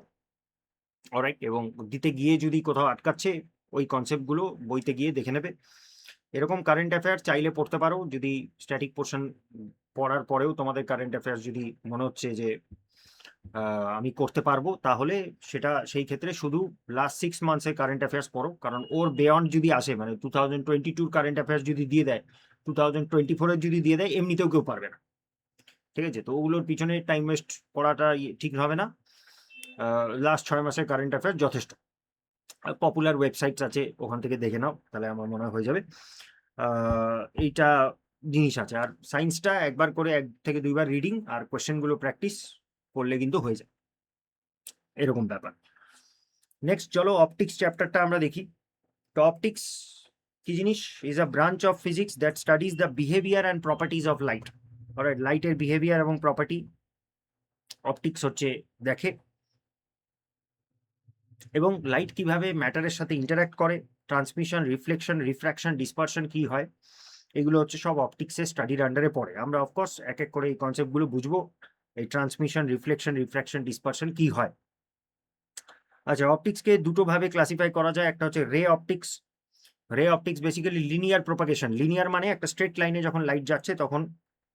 অলরাইট, এবং দিতে গিয়ে যদি কোথাও আটকাচ্ছে, ওই কনসেপ্টগুলো বইতে গিয়ে দেখে নেবে। এরকম কারেন্ট অ্যাফেয়ার চাইলে পড়তে পারো, যদি স্ট্যাটিক পোর্শন পড়ার পরেও তোমাদের কারেন্ট অ্যাফেয়ার্স যদি মনে হচ্ছে যে আমি করতে পারবো, তাহলে সেটা সেই ক্ষেত্রে শুধু লাস্ট 6 মান্থসের কারেন্ট অ্যাফেয়ার্স পড়ো, কারণ ওর বিয়ন্ড যদি আসে, মানে 2022 কারেন্ট অ্যাফেয়ার্স যদি দিয়ে দেয়, 2024 যদি দিয়ে দেয়, এমনিতেও কেউ পারবে না। ঠিক আছে, তো ওগুলোর পিছনে টাইম ওয়েস্ট করাটা ঠিক হবে না। লাস্ট 6 মাসের কারেন্ট অ্যাফেয়ার্স যথেষ্ট। পপুলার ওয়েবসাইটস আছে, ওখান থেকে দেখে নাও, তাহলে আমার মনে হয় হয়ে যাবে। এইটা জিনিস আছে। আর সায়েন্সটা একবার করে 1 থেকে 2বার রিডিং আর কোয়েশ্চেনগুলো প্র্যাকটিস করলে কিন্তু হয়ে যায়, এরকম ব্যাপার। নেক্সট চলো অপটিক্স চ্যাপ্টারটা আমরা দেখি। তো অপটিক্স কি জিনিস? Is a branch of physics that studies the behaviour and properties of light. Alright, লাইটের বিহেভিয়ার এবং প্রপার্টি অপটিক্স হচ্ছে দেখে, এবং লাইট কিভাবে ম্যাটারের সাথে ইন্টারঅ্যাক্ট করে ট্রান্সমিশন, রিফ্লেকশন, রিফ্র্যাকশন, ডিসপারশন কি হয়, এগুলো হচ্ছে সব অপটিক্সের স্টাডির আন্ডারে পড়ে। আমরা অফকোর্স এক এক করে এই কনসেপ্টগুলো বুঝবো, এই ট্রান্সমিশন, রিফ্লেকশন, রিফ্র্যাকশন, ডিসপারশন কি হয়। আচ্ছা, অপটিক্সকে দুটো ভাবে ক্লাসিফাই করা যায়। একটা হচ্ছে রে অপটিক্স। রে optics basically linear propagation. Linear মানে একটা স্ট্রেট লাইনে যখন লাইট যাচ্ছে তখন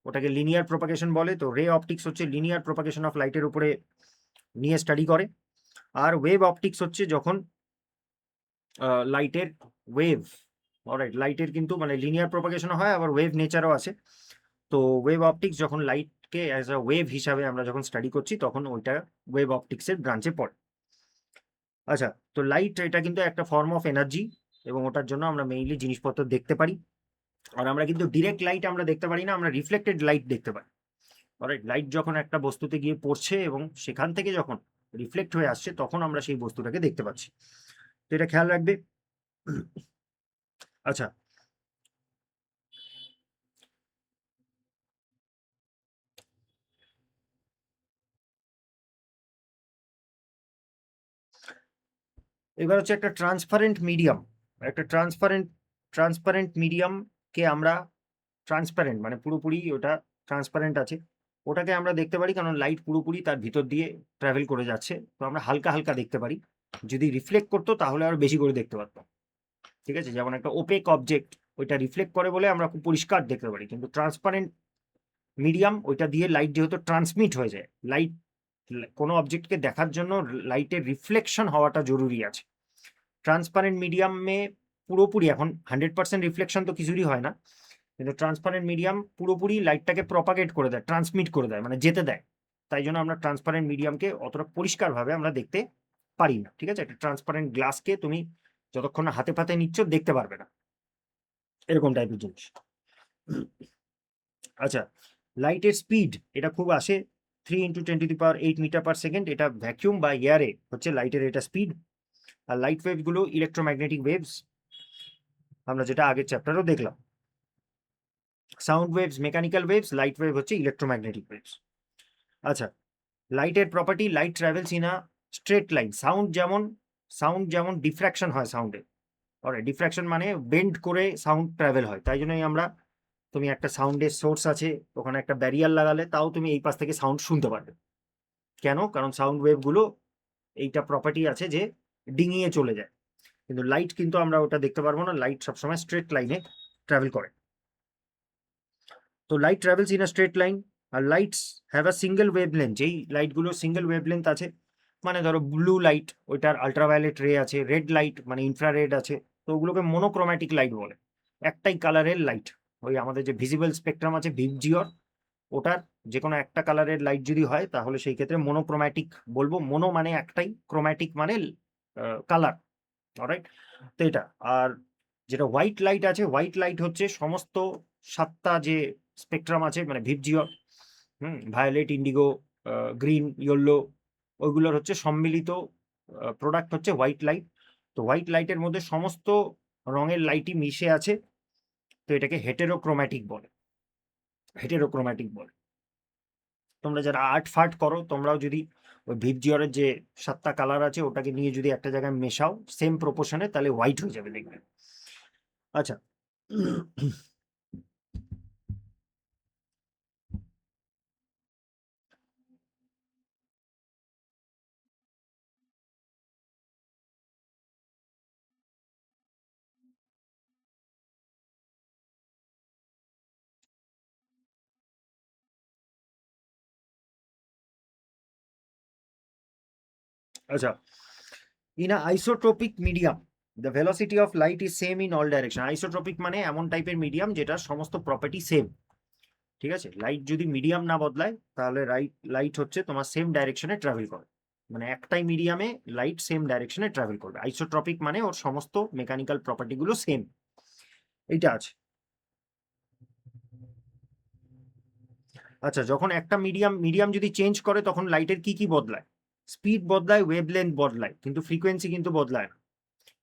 ওটাকে লিনিয়ার প্রোপাগেশন বলে। তো রে অপটিক্স হচ্ছে লিনিয়ার প্রোপাগেশন অফ লাইটের উপরে নিয়ে স্টাডি করে। আর ওয়েভ অপটিক্স হচ্ছে যখন লাইটের ওয়েভ, অলরাইট, লাইটের কিন্তু মানে লিনিয়ার প্রোপাগেশনও হয়, আবার ওয়েভ নেচারও আছে। তো ওয়েভ অপটিক্স যখন লাইটকে অ্যাজ আ ওয়েভ হিসাবে আমরা যখন স্টাডি করছি তখন ওইটা ওয়েভ অপটিক্সের ব্রাঞ্চে পড়ে। আচ্ছা, তো লাইট এটা কিন্তু একটা ফর্ম অফ এনার্জি, এবং ওটার জন্য আমরা মেইনলি জিনিসপত্র দেখতে পারি। আর আমরা কিন্তু ডিরেক্ট লাইট আমরা দেখতে পারি না, আমরা রিফ্লেক্টেড লাইট দেখতে পাই। অলরাইট, লাইট যখন একটা বস্তুতে গিয়ে পড়ছে এবং সেখান থেকে যখন রিফ্লেক্ট হয়ে আসছে তখন আমরা সেই বস্তুটাকে দেখতে পাচ্ছি। তো এটা খেয়াল রাখবে। আচ্ছা, এবার হচ্ছে একটা ট্রান্সপারেন্ট মিডিয়াম। একটা ট্রান্সপারেন্ট মিডিয়ামকে আমরা, ট্রান্সপারেন্ট মানে পুরোপুরি ওটা ট্রান্সপারেন্ট আছে, ওটাকে আমরা দেখতে পারি কারণ লাইট পুরোপুরি তার ভিতর দিয়ে ট্রাভেল করে যাচ্ছে। তো আমরা হালকা হালকা দেখতে পারি। যদি রিফ্লেক্ট করতো তাহলে আরো বেশি করে দেখতে পারতাম। ঠিক আছে, যেমন একটা ওপেক অবজেক্ট, ওইটা রিফ্লেক্ট করে বলে আমরা খুব পরিষ্কার দেখতে পারি, কিন্তু ট্রান্সপারেন্ট মিডিয়াম ওইটা দিয়ে লাইট যেহেতু ট্রান্সমিট হয়ে যায়, লাইট কোনো অবজেক্টকে দেখার জন্য লাইটের রিফ্লেকশন হওয়াটা জরুরি আছে। ট্রান্সপারেন্ট মিডিয়ামে পুরোপুরি এখন 100% রিফ্লেকশন তো কিছুরই হয় না, কিন্তু ট্রান্সপারেন্ট মিডিয়াম পুরোপুরি লাইটটাকে প্রপাগেট করে দেয়, ট্রান্সমিট করে দেয়, মানে যেতে দেয়। তাই জন্য আমরা ট্রান্সপারেন্ট মিডিয়ামকে অতটা পরিষ্কারভাবে আমরা দেখতে পারি না। ঠিক আছে, একটা ট্রান্সপারেন্ট গ্লাসকে তুমি যতক্ষণ না হাতে পাতে নিচ্ছ দেখতে পারবে না, এরকম টাইপের জিনিস। আচ্ছা, লাইটের স্পিড এটা খুব আসে 3 × 10⁸ মিটার/সেকেন্ড। এটা ভ্যাকিউম বা এয়ারে হচ্ছে লাইটের এটা স্পিড। আর লাইট ওয়েভ গুলো ইলেকট্রোম্যাগনেটিক ওয়েভস, আমরা যেটা আগের চ্যাপ্টারও দেখলাম। Sound waves mechanical waves, light wave হচ্ছে ইলেকট্রোম্যাগনেটিক ওয়েভস। আচ্ছা, লাইটের property, light travels in a straight line. Sound যেমন ডিফ্র্যাকশন হয় সাউন্ডে, অলরাইট, ডিফ্র্যাকশন মানে বেন্ড করে সাউন্ড ট্রাভেল হয়। তাই জন্যই আমরা, তুমি একটা সাউন্ডের সোর্স আছে, ওখানে একটা ব্যারিয়ার লাগালে তাও তুমি এই পাশ থেকে সাউন্ড শুনতে পারবে। কেন? কারণ সাউন্ড ওয়েভগুলো এইটা প্রপার্টি আছে যে ডিঙিয়ে চলে যায়। কিন্তু লাইট কিন্তু আমরা ওটা দেখতে পারবো না, লাইট সবসময় স্ট্রেট লাইনে ট্রাভেল করে। তো light travels in a straight line. আর lights have a single wavelength. যেই লাইটগুলো সিঙ্গেল ওয়েভলেন্থ আছে, মানে ধরো ব্লু লাইট, ওইটার আল্ট্রাভায়োলেট রে আছে, রেড লাইট মানে ইনফ্রারেড আছে, তো ওগুলোকে মোনোক্রোম্যাটিক লাইট বলে। একটাই কালারের লাইট, ওই আমাদের যে ভিজিবল স্পেকট্রাম আছে ভিজিওর, ওটার যে কোনো একটা কালারের লাইট যদি হয় তাহলে সেই ক্ষেত্রে মোনোক্রোম্যাটিক বলবো। মোনো মানে একটাই, ক্রোম্যাটিক মানে কালার, অলরাইট। তো এটা, আর যেটা হোয়াইট লাইট আছে, হোয়াইট লাইট হচ্ছে সমস্ত 7টা যে স্পেকট্রাম আছে, মানে ভিজিওর, ভায়োলেট, ইন্ডিগো, গ্রিন, ইয়েলো, ওইগুলোর হচ্ছে সম্মিলিত প্রোডাক্ট হচ্ছে হোয়াইট লাইট। তো হোয়াইট লাইটের মধ্যে সমস্ত রঙের লাইটই মিশে আছে, তো এটাকে হেটেরোক্রোম্যাটিক বলে। হেটেরোক্রোম্যাটিক বলে। তোমরা যারা আর্ট ফার্ট করো, তোমরাও যদি ওই ভিজিওরের যে 7টা কালার আছে ওটাকে নিয়ে যদি একটা জায়গায় মেশাও সেম প্রপোর্শনে, তাহলে হোয়াইট হয়ে যাবে দেখবে। আচ্ছা, আচ্ছা, in a isotropic medium the velocity of light is same in all direction. Isotropic মানে এমন টাইপের মিডিয়াম যেটার সমস্ত প্রপার্টি সেম। ঠিক আছে, লাইট যদি মিডিয়াম না বদলায় তাহলে লাইট হচ্ছে তোমার সেম ডাইরেকশনে ট্রাভেল করে, মানে একটাই মিডিয়ামে লাইট সেম ডাইরেকশনে ট্রাভেল করবে। আইসোট্রপিক মানে ওর সমস্ত মেকানিক্যাল প্রপার্টিগুলো সেম, এইটা আছে। আচ্ছা, যখন একটা মিডিয়াম যদি চেঞ্জ করে তখন লাইটের কি কি বদলায়? স্পিড বদলায়, ওয়েভলেন্থ বদলায়, কিন্তু ফ্রিকোয়েন্সি কিন্তু বদলায় না।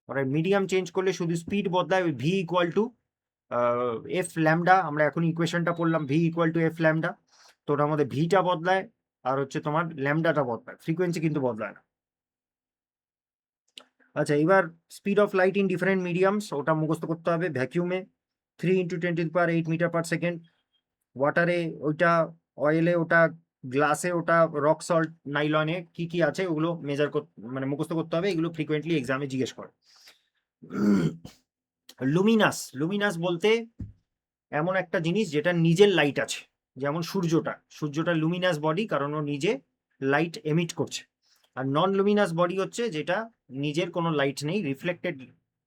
ওরা মিডিয়াম চেঞ্জ করলে শুধু স্পিড বদলায়, ওই V equal to F lambda, আমরা এখন ইকুয়েশনটা পড়লাম, V equal to F lambda. তো ওটার মধ্যে ভিটা বদলায় আর হচ্ছে তোমার ল্যামডাটা বদলায়, ফ্রিকোয়েন্সি কিন্তু বদলায় না। আচ্ছা, এবার speed of light in different mediums, ওটা মুখস্থ করতে হবে। ভ্যাকিউমে 3 × 10⁻8 মিটার/সেকেন্ড, ওয়াটারে ওইটা, অয়েলে ওটা, গ্লাসে ওটা, রক সল্ট, নাইলনে কি কি আছে ওগুলো মেজার মানে মুখস্থ করতে হবে। এগুলো ফ্রিকোয়েন্টলি এক্সামে জিজ্ঞেস করে। লুমিনাস, লুমিনাস বলতে এমন একটা জিনিস যেটা নিজের লাইট আছে, যেমন সূর্যটা লুমিনাস বডি, কারণ ও নিজে লাইট এমিট করছে। আর নন লুমিনাস বডি হচ্ছে যেটা নিজের কোনো লাইট নেই, রিফ্লেক্টেড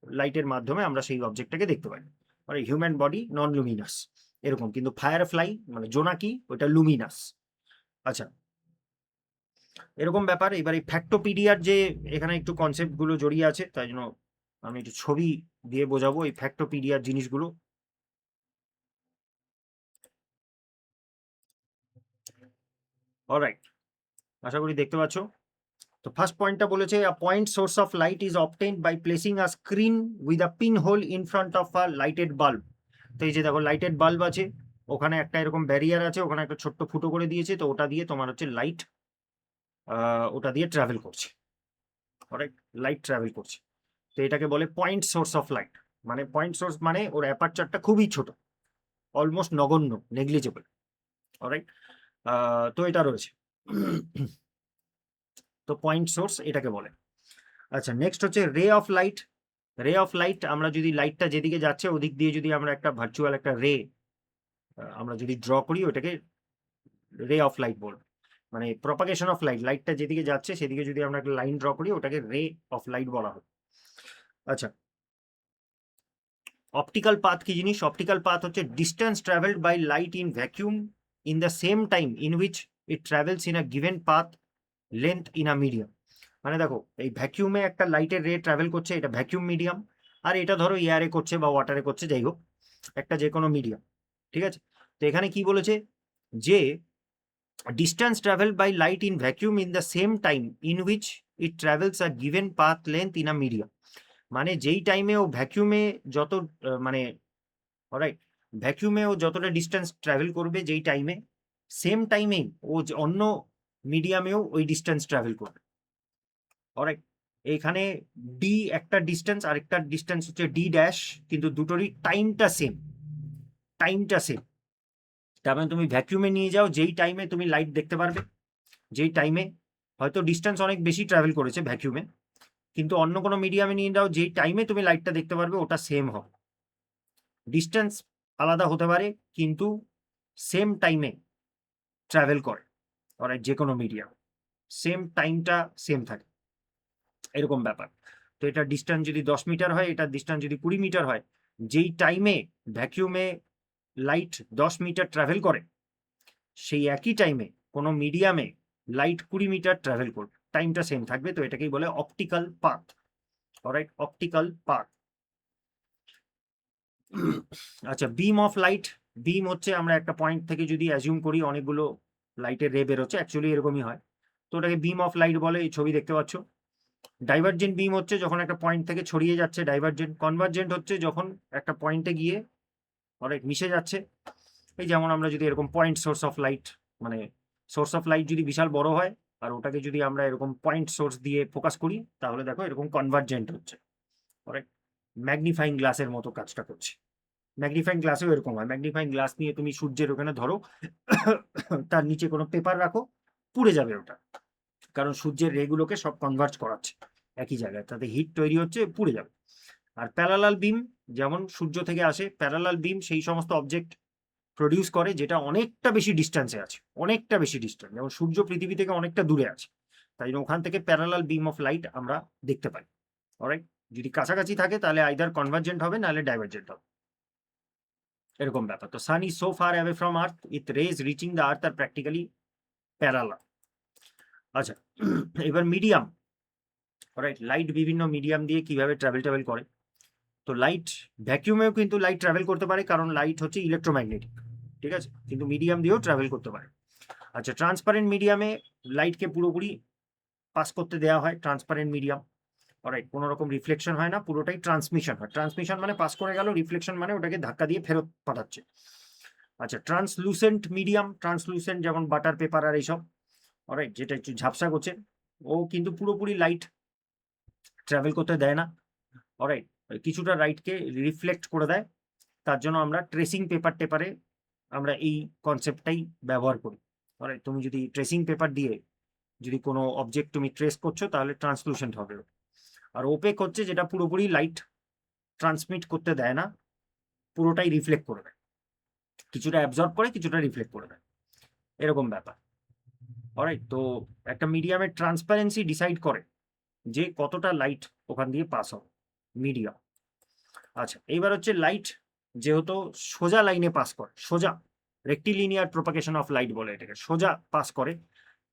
লাইটের মাধ্যমে আমরা সেই অবজেক্টটাকে দেখতে পাই। মানে হিউম্যান বডি নন লুমিনাস এরকম, কিন্তু ফায়ারফ্লাই মানে জোনাকি ওটা লুমিনাস। আচ্ছা, এরকম ব্যাপার। এবার এই ফ্যাক্টোপিডিয়ার যে এখানে একটু কনসেপ্টগুলো জড়িয়ে আছে, তাই জন্য আমি একটু ছবি দিয়ে বোঝাবো এই ফ্যাক্টোপিডিয়ার জিনিসগুলো। অলরাইট, আশা করি দেখতে পাচ্ছ। তো ফার্স্ট পয়েন্টটা বলেছে, a point source of light is obtained by placing a screen with a pin hole in front of a lighted bulb. তো এই যে দেখো লাইটেড বাল্ব আছে, ওখানে একটা এরকম ব্যারিয়ার আছে, ওখানে একটা ছোট্ট ফুটো করে দিয়েছে, তো ওটা দিয়ে তোমার হচ্ছে লাইট ওটা দিয়ে ট্রাভেল করছে। অলরাইট, লাইট ট্রাভেল করছে। তো এটাকে বলে পয়েন্ট সোর্স অফ লাইট। মানে পয়েন্ট সোর্স মানে ওর অ্যাপারচারটা খুবই ছোট, অলমোস্ট নগণ্য, নেগলিজেবল। অলরাইট, তো এটা রয়েছে। তো পয়েন্ট সোর্স এটাকে বলে। আচ্ছা, নেক্সট হচ্ছে রে অফ লাইট। রে অফ লাইট, আমরা যদি লাইটটা যেদিকে যাচ্ছে ওদিক দিয়ে যদি আমরা একটা ভার্চুয়াল একটা রে আমরা যদি ড্র করি, ওটাকে রে অফ লাইট বলবো। মানে প্রপাগেশন অফ লাইট, লাইটটা যেদিকে যাচ্ছে সেদিকে যদি আমরা একটা লাইন ড্র করি, ওটাকে রে অফ লাইট বলা হয়। আচ্ছা, অপটিক্যাল পাথ কি জিনিস? অপটিক্যাল পাথ হচ্ছে distance travelled by light in vacuum in the same time in which it travels in a given path length in a medium. মানে দেখো, এই ভ্যাকিউমে একটা লাইটের রে ট্রাভেল করছে, এটা ভ্যাকিউম মিডিয়াম। আর এটা ধরো এয়ারে করছে বা ওয়াটারে করছে, যাই হোক একটা যে কোনো মিডিয়াম। ঠিক আছে, তো এখানে কি বলেছে যে distance traveled by light in vacuum in the same time in which it travels a given path length in a medium। মানে যেই টাইমে ও ভ্যাকিউমে যত মানে অলরাইট, ভ্যাকিউমে ও যতটা ডিস্টেন্স ট্রাভেল করবে যেই টাইমে, সেম টাইমেই ও অন্য মিডিয়ামেও ওই ডিস্টেন্স ট্রাভেল করবে। অলরাইট, এইখানে ডি একটা ডিস্টেন্স, আরেকটা ডিস্টেন্স হচ্ছে ডি ড্যাশ, কিন্তু দুটোরই টাইমটা সেম, টাইমটা সেম। তার মানে তুমি ভ্যাকিউমে নিয়ে যাও, যেই টাইমে তুমি লাইট দেখতে পারবে, যেই টাইমে হয়তো ডিস্টেন্স অনেক বেশি ট্রাভেল করেছে ভ্যাকিউমে, কিন্তু অন্য কোনো মিডিয়ামে নিয়ে যাও, যেই টাইমে তুমি লাইটটা দেখতে পারবে ওটা সেম হবে। ডিস্টেন্স আলাদা হতে পারে কিন্তু সেম টাইমে ট্রাভেল করে। অলরাইট, যে কোনো মিডিয়াম সেম টাইমটা সেম থাকে, এরকম ব্যাপার। তো এটা ডিস্টেন্স যদি 10 মিটার হয়, এটার ডিস্টেন্স যদি 20 মিটার হয়, যেই টাইমে ভ্যাকিউমে লাইট 10 মিটার ট্রাভেল করে, সেই একই টাইমে কোনো মিডিয়ামে লাইট 20 মিটার ট্রাভেল করবে, টাইমটা সেম থাকবে। তো এটাকেই বলে optical path. Alright, optical path. আচ্ছা, বিম অফ লাইট। বিম হচ্ছে আমরা একটা পয়েন্ট থেকে যদি অ্যাজিউম করি অনেকগুলো লাইটের রে বেরোচ্ছে, অ্যাকচুয়ালি এরকমই হয়, তো ওটাকে বিম অফ লাইট বলে। এই ছবি দেখতে পাচ্ছ। ডাইভার্জেন্ট বিম হচ্ছে যখন একটা পয়েন্ট থেকে ছড়িয়ে যাচ্ছে ডাইভার্জেন্ট। কনভার্জেন্ট হচ্ছে যখন একটা পয়েন্টে গিয়ে অলরাইট মিশে যাচ্ছে। এই যেমন আমরা যদি এরকম পয়েন্ট সোর্স অফ লাইট, মানে সোর্স অফ লাইট যদি বিশাল বড় হয় আর ওটাকে যদি আমরা এরকম পয়েন্ট সোর্স দিয়ে ফোকাস করি, তাহলে দেখো এরকম কনভার্জেন্ট হচ্ছে। অলরাইট, ম্যাগনিফাইং গ্লাসের মতো কাজটা করছে। ম্যাগনিফাইং গ্লাসেও এরকম হয়। ম্যাগনিফাইং গ্লাস নিয়ে তুমি সূর্যের ওখানে ধরো, তার নিচে কোনো পেপার রাখো, পুড়ে যাবে ওটা, কারণ সূর্যের রেগুলোকে সব কনভার্জ করাচ্ছে একই জায়গায়, তাতে হিট তৈরি হচ্ছে, পুড়ে যাবে। আর প্যারালাল বিম, যেমন সূর্য থেকে আসে প্যারালাল বিম, সেই সমস্ত অবজেক্ট প্রডিউস করে যেটা অনেকটা বেশি ডিস্টেন্সে আছে, অনেকটা বেশি ডিস্টেন্স, যেমন সূর্য পৃথিবী থেকে অনেকটা দূরে আছে, তাই জন্য ওখান থেকে প্যারালাল বিম অফ লাইট আমরা দেখতে পাই। অলরাইট, যদি কাছাকাছি থাকে তাহলে আইদার কনভার্জেন্ট হবে, নাহলে ডাইভার্জেন্ট হবে, এরকম ব্যাপার। তো sun is so far away from earth, its rays reaching the earth are practically parallel. আচ্ছা, এবার মিডিয়াম। অলরাইট, লাইট বিভিন্ন মিডিয়াম দিয়ে কিভাবে ট্রাভেল করে। তো লাইট ভ্যাকিউমেও কিন্তু লাইট ট্রাভেল করতে পারে, কারণ লাইট হচ্ছে ইলেকট্রোম্যাগনেটিক, ঠিক আছে, কিন্তু মিডিয়াম দিয়েও ট্রাভেল করতে পারে। আচ্ছা, ট্রান্সপারেন্ট মিডিয়ামে লাইটকে পুরোপুরি পাস করতে দেওয়া হয়, ট্রান্সপারেন্ট মিডিয়াম। অলরাইট, কোনো রকম রিফ্লেকশন হয় না, পুরোটাই ট্রান্সমিশন হয়। ট্রান্সমিশন মানে পাস করে গেল, রিফ্লেকশন মানে ওটাকে ধাক্কা দিয়ে ফেরত পাঠাচ্ছে। আচ্ছা, ট্রান্সলুসেন্ট মিডিয়াম, ট্রান্সলুসেন্ট যেমন বাটার পেপার আর এইসব, অলরাইট, যেটা একটু ঝাপসা করছে, ও কিন্তু পুরোপুরি লাইট ট্রাভেল করতে দেয় না। অলরাইট, কিছুটা লাইটকে রিফ্লেক্ট করে দেয়। তার জন্য আমরা ট্রেসিং পেপারে আমরা এই কনসেপ্টটাই ব্যবহার করি। অলরাইট, তুমি যদি ট্রেসিং পেপার দিয়ে যদি কোনো অবজেক্ট তুমি ট্রেস করছো তাহলে ট্রান্সলুসেন্ট হবে। আর ওপেক হচ্ছে যেটা পুরোপুরি লাইট ট্রান্সমিট করতে দেয় না, পুরোটাই রিফ্লেক্ট করে দেয়, কিছুটা অ্যাবজর্ব করে কিছুটা রিফ্লেক্ট করে দেয়, এরকম ব্যাপার। অলরাইট, তো একটা মিডিয়ামের ট্রান্সপারেন্সি ডিসাইড করে যে কতটা লাইট ওখান দিয়ে পাস হবে মিডিয়াম। আচ্ছা, এইবার হচ্ছে লাইট যেহেতু সোজা লাইনে পাস করে, সোজা রেক্টিলিনিয়ার প্রোপাগেশন অফ লাইট বলে এটাকে, সোজা পাস করে,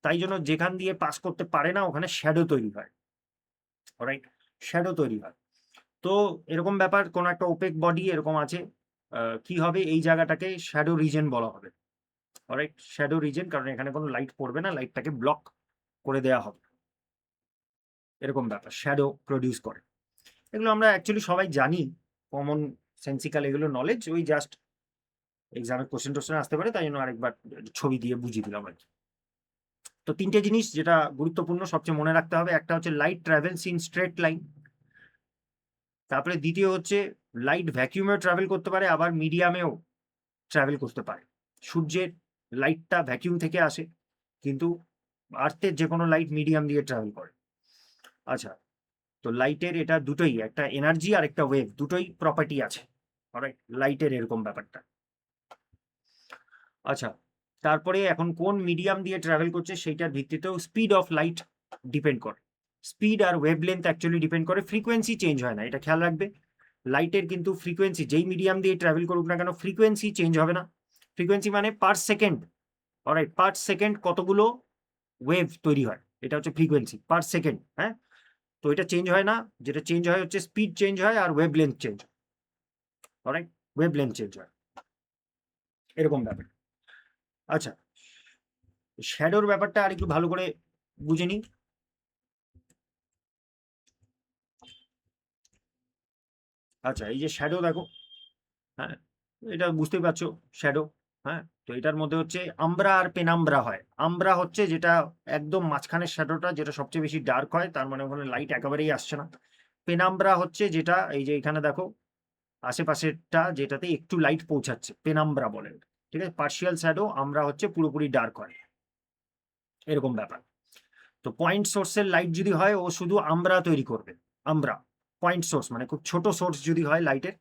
তাই জন্য যেখান দিয়ে পাস করতে পারে না ওখানে শ্যাডো তৈরি হয়। অলরাইট, শ্যাডো তৈরি হয়। তো এরকম ব্যাপার, কোন একটা ওপেক বডি এরকম আছে, কি হবে এই জায়গাটাকে শ্যাডো রিজন বলা হবে। অলরাইট, শ্যাডো রিজন, কারণ এখানে কোনো লাইট পড়বে না, লাইটটাকে ব্লক করে দেওয়া হবে, এরকম ব্যাপার শ্যাডো প্রডিউস করে। এগুলো আমরা অ্যাকচুয়ালি সবাই জানি, কমন সেন্সিক্যাল এগুলো নলেজ, ওই জাস্ট এক্সামে কোশ্চেন টোশ্চেন আসতে পারে তাই জন্য আরেকবার ছবি দিয়ে বুঝিয়ে দিলাম আর কি। তো তিনটে জিনিস যেটা গুরুত্বপূর্ণ সবচেয়ে মনে রাখতে হবে, একটা হচ্ছে light travels in straight line, তারপরে দ্বিতীয় হচ্ছে লাইট ভ্যাকিউমেও ট্রাভেল করতে পারে, আবার মিডিয়ামেও ট্রাভেল করতে পারে। সূর্যের লাইটটা ভ্যাকিউম থেকে আসে, কিন্তু আর্থের যে কোনো লাইট মিডিয়াম দিয়ে ট্রাভেল করে। আচ্ছা, তো লাইটের এটা দুটোই, একটা এনার্জি আর একটা ওয়েভ, দুটোই প্রপার্টি আছে। অলরাইট, লাইটের এরকম ব্যাপারটা। আচ্ছা, তারপরে এখন কোন মিডিয়াম দিয়ে ট্রাভেল করছে সেইটার ভিত্তিতেও স্পিড অফ লাইট ডিপেন্ড করে। স্পিড আর ওয়েভলেন্থ অ্যাকচুয়ালি ডিপেন্ড করে, ফ্রিকোয়েন্সি চেঞ্জ হয় না, এটা খেয়াল রাখবে। লাইটের কিন্তু ফ্রিকোয়েন্সি যেই মিডিয়াম দিয়ে ট্রাভেল করুক না কেন ফ্রিকোয়েন্সি চেঞ্জ হবে না। ফ্রিকোয়েন্সি মানে per second, alright, per second কতগুলো ওয়েভ তৈরি হয়, এটা হচ্ছে ফ্রিকোয়েন্সি পার সেকেন্ড। হ্যাঁ, তো এটা চেঞ্জ হয় না, যেটা চেঞ্জ হয় হচ্ছে স্পিড চেঞ্জ হয় আর ওয়েভলেন্থ চেঞ্জ হয়। অলরাইট, ওয়েভলেন্থ চেঞ্জ হয়, এরকম ব্যাপার। আচ্ছা, শ্যাডোর ব্যাপারটা আর একটু ভালো করে বুঝে নিই। আচ্ছা, এই যে শ্যাডো দেখো, হ্যাঁ, এটা বুঝতেই পারছো শ্যাডো। হ্যাঁ, তো এটার মধ্যে হচ্ছে আম্ব্রা আর পেনাম্ব্রা হয়। আম্ব্রা হচ্ছে যেটা একদম মাঝখানের শ্যাডোটা, যেটা সবচেয়ে বেশি ডার্ক হয়, তার মানে ওখানে লাইট একেবারেই আসছে না। পেনাম্ব্রা হচ্ছে যেটা এই যে এখানে দেখো আশেপাশেরটা যেটাতে একটু লাইট পৌঁছাচ্ছে, পেনাম্ব্রা বলে। ঠিক আছে, পার্শিয়াল শ্যাডো, আমরা হচ্ছে পুরোপুরি ডার্ক হয়, এরকম ব্যাপার। তো পয়েন্ট সোর্সের লাইট যদি হয় ও শুধু আম্ব্রা তৈরি করবে। আম্ব্রা পয়েন্ট সোর্স মানে খুব ছোট সোর্স যদি হয় লাইটের,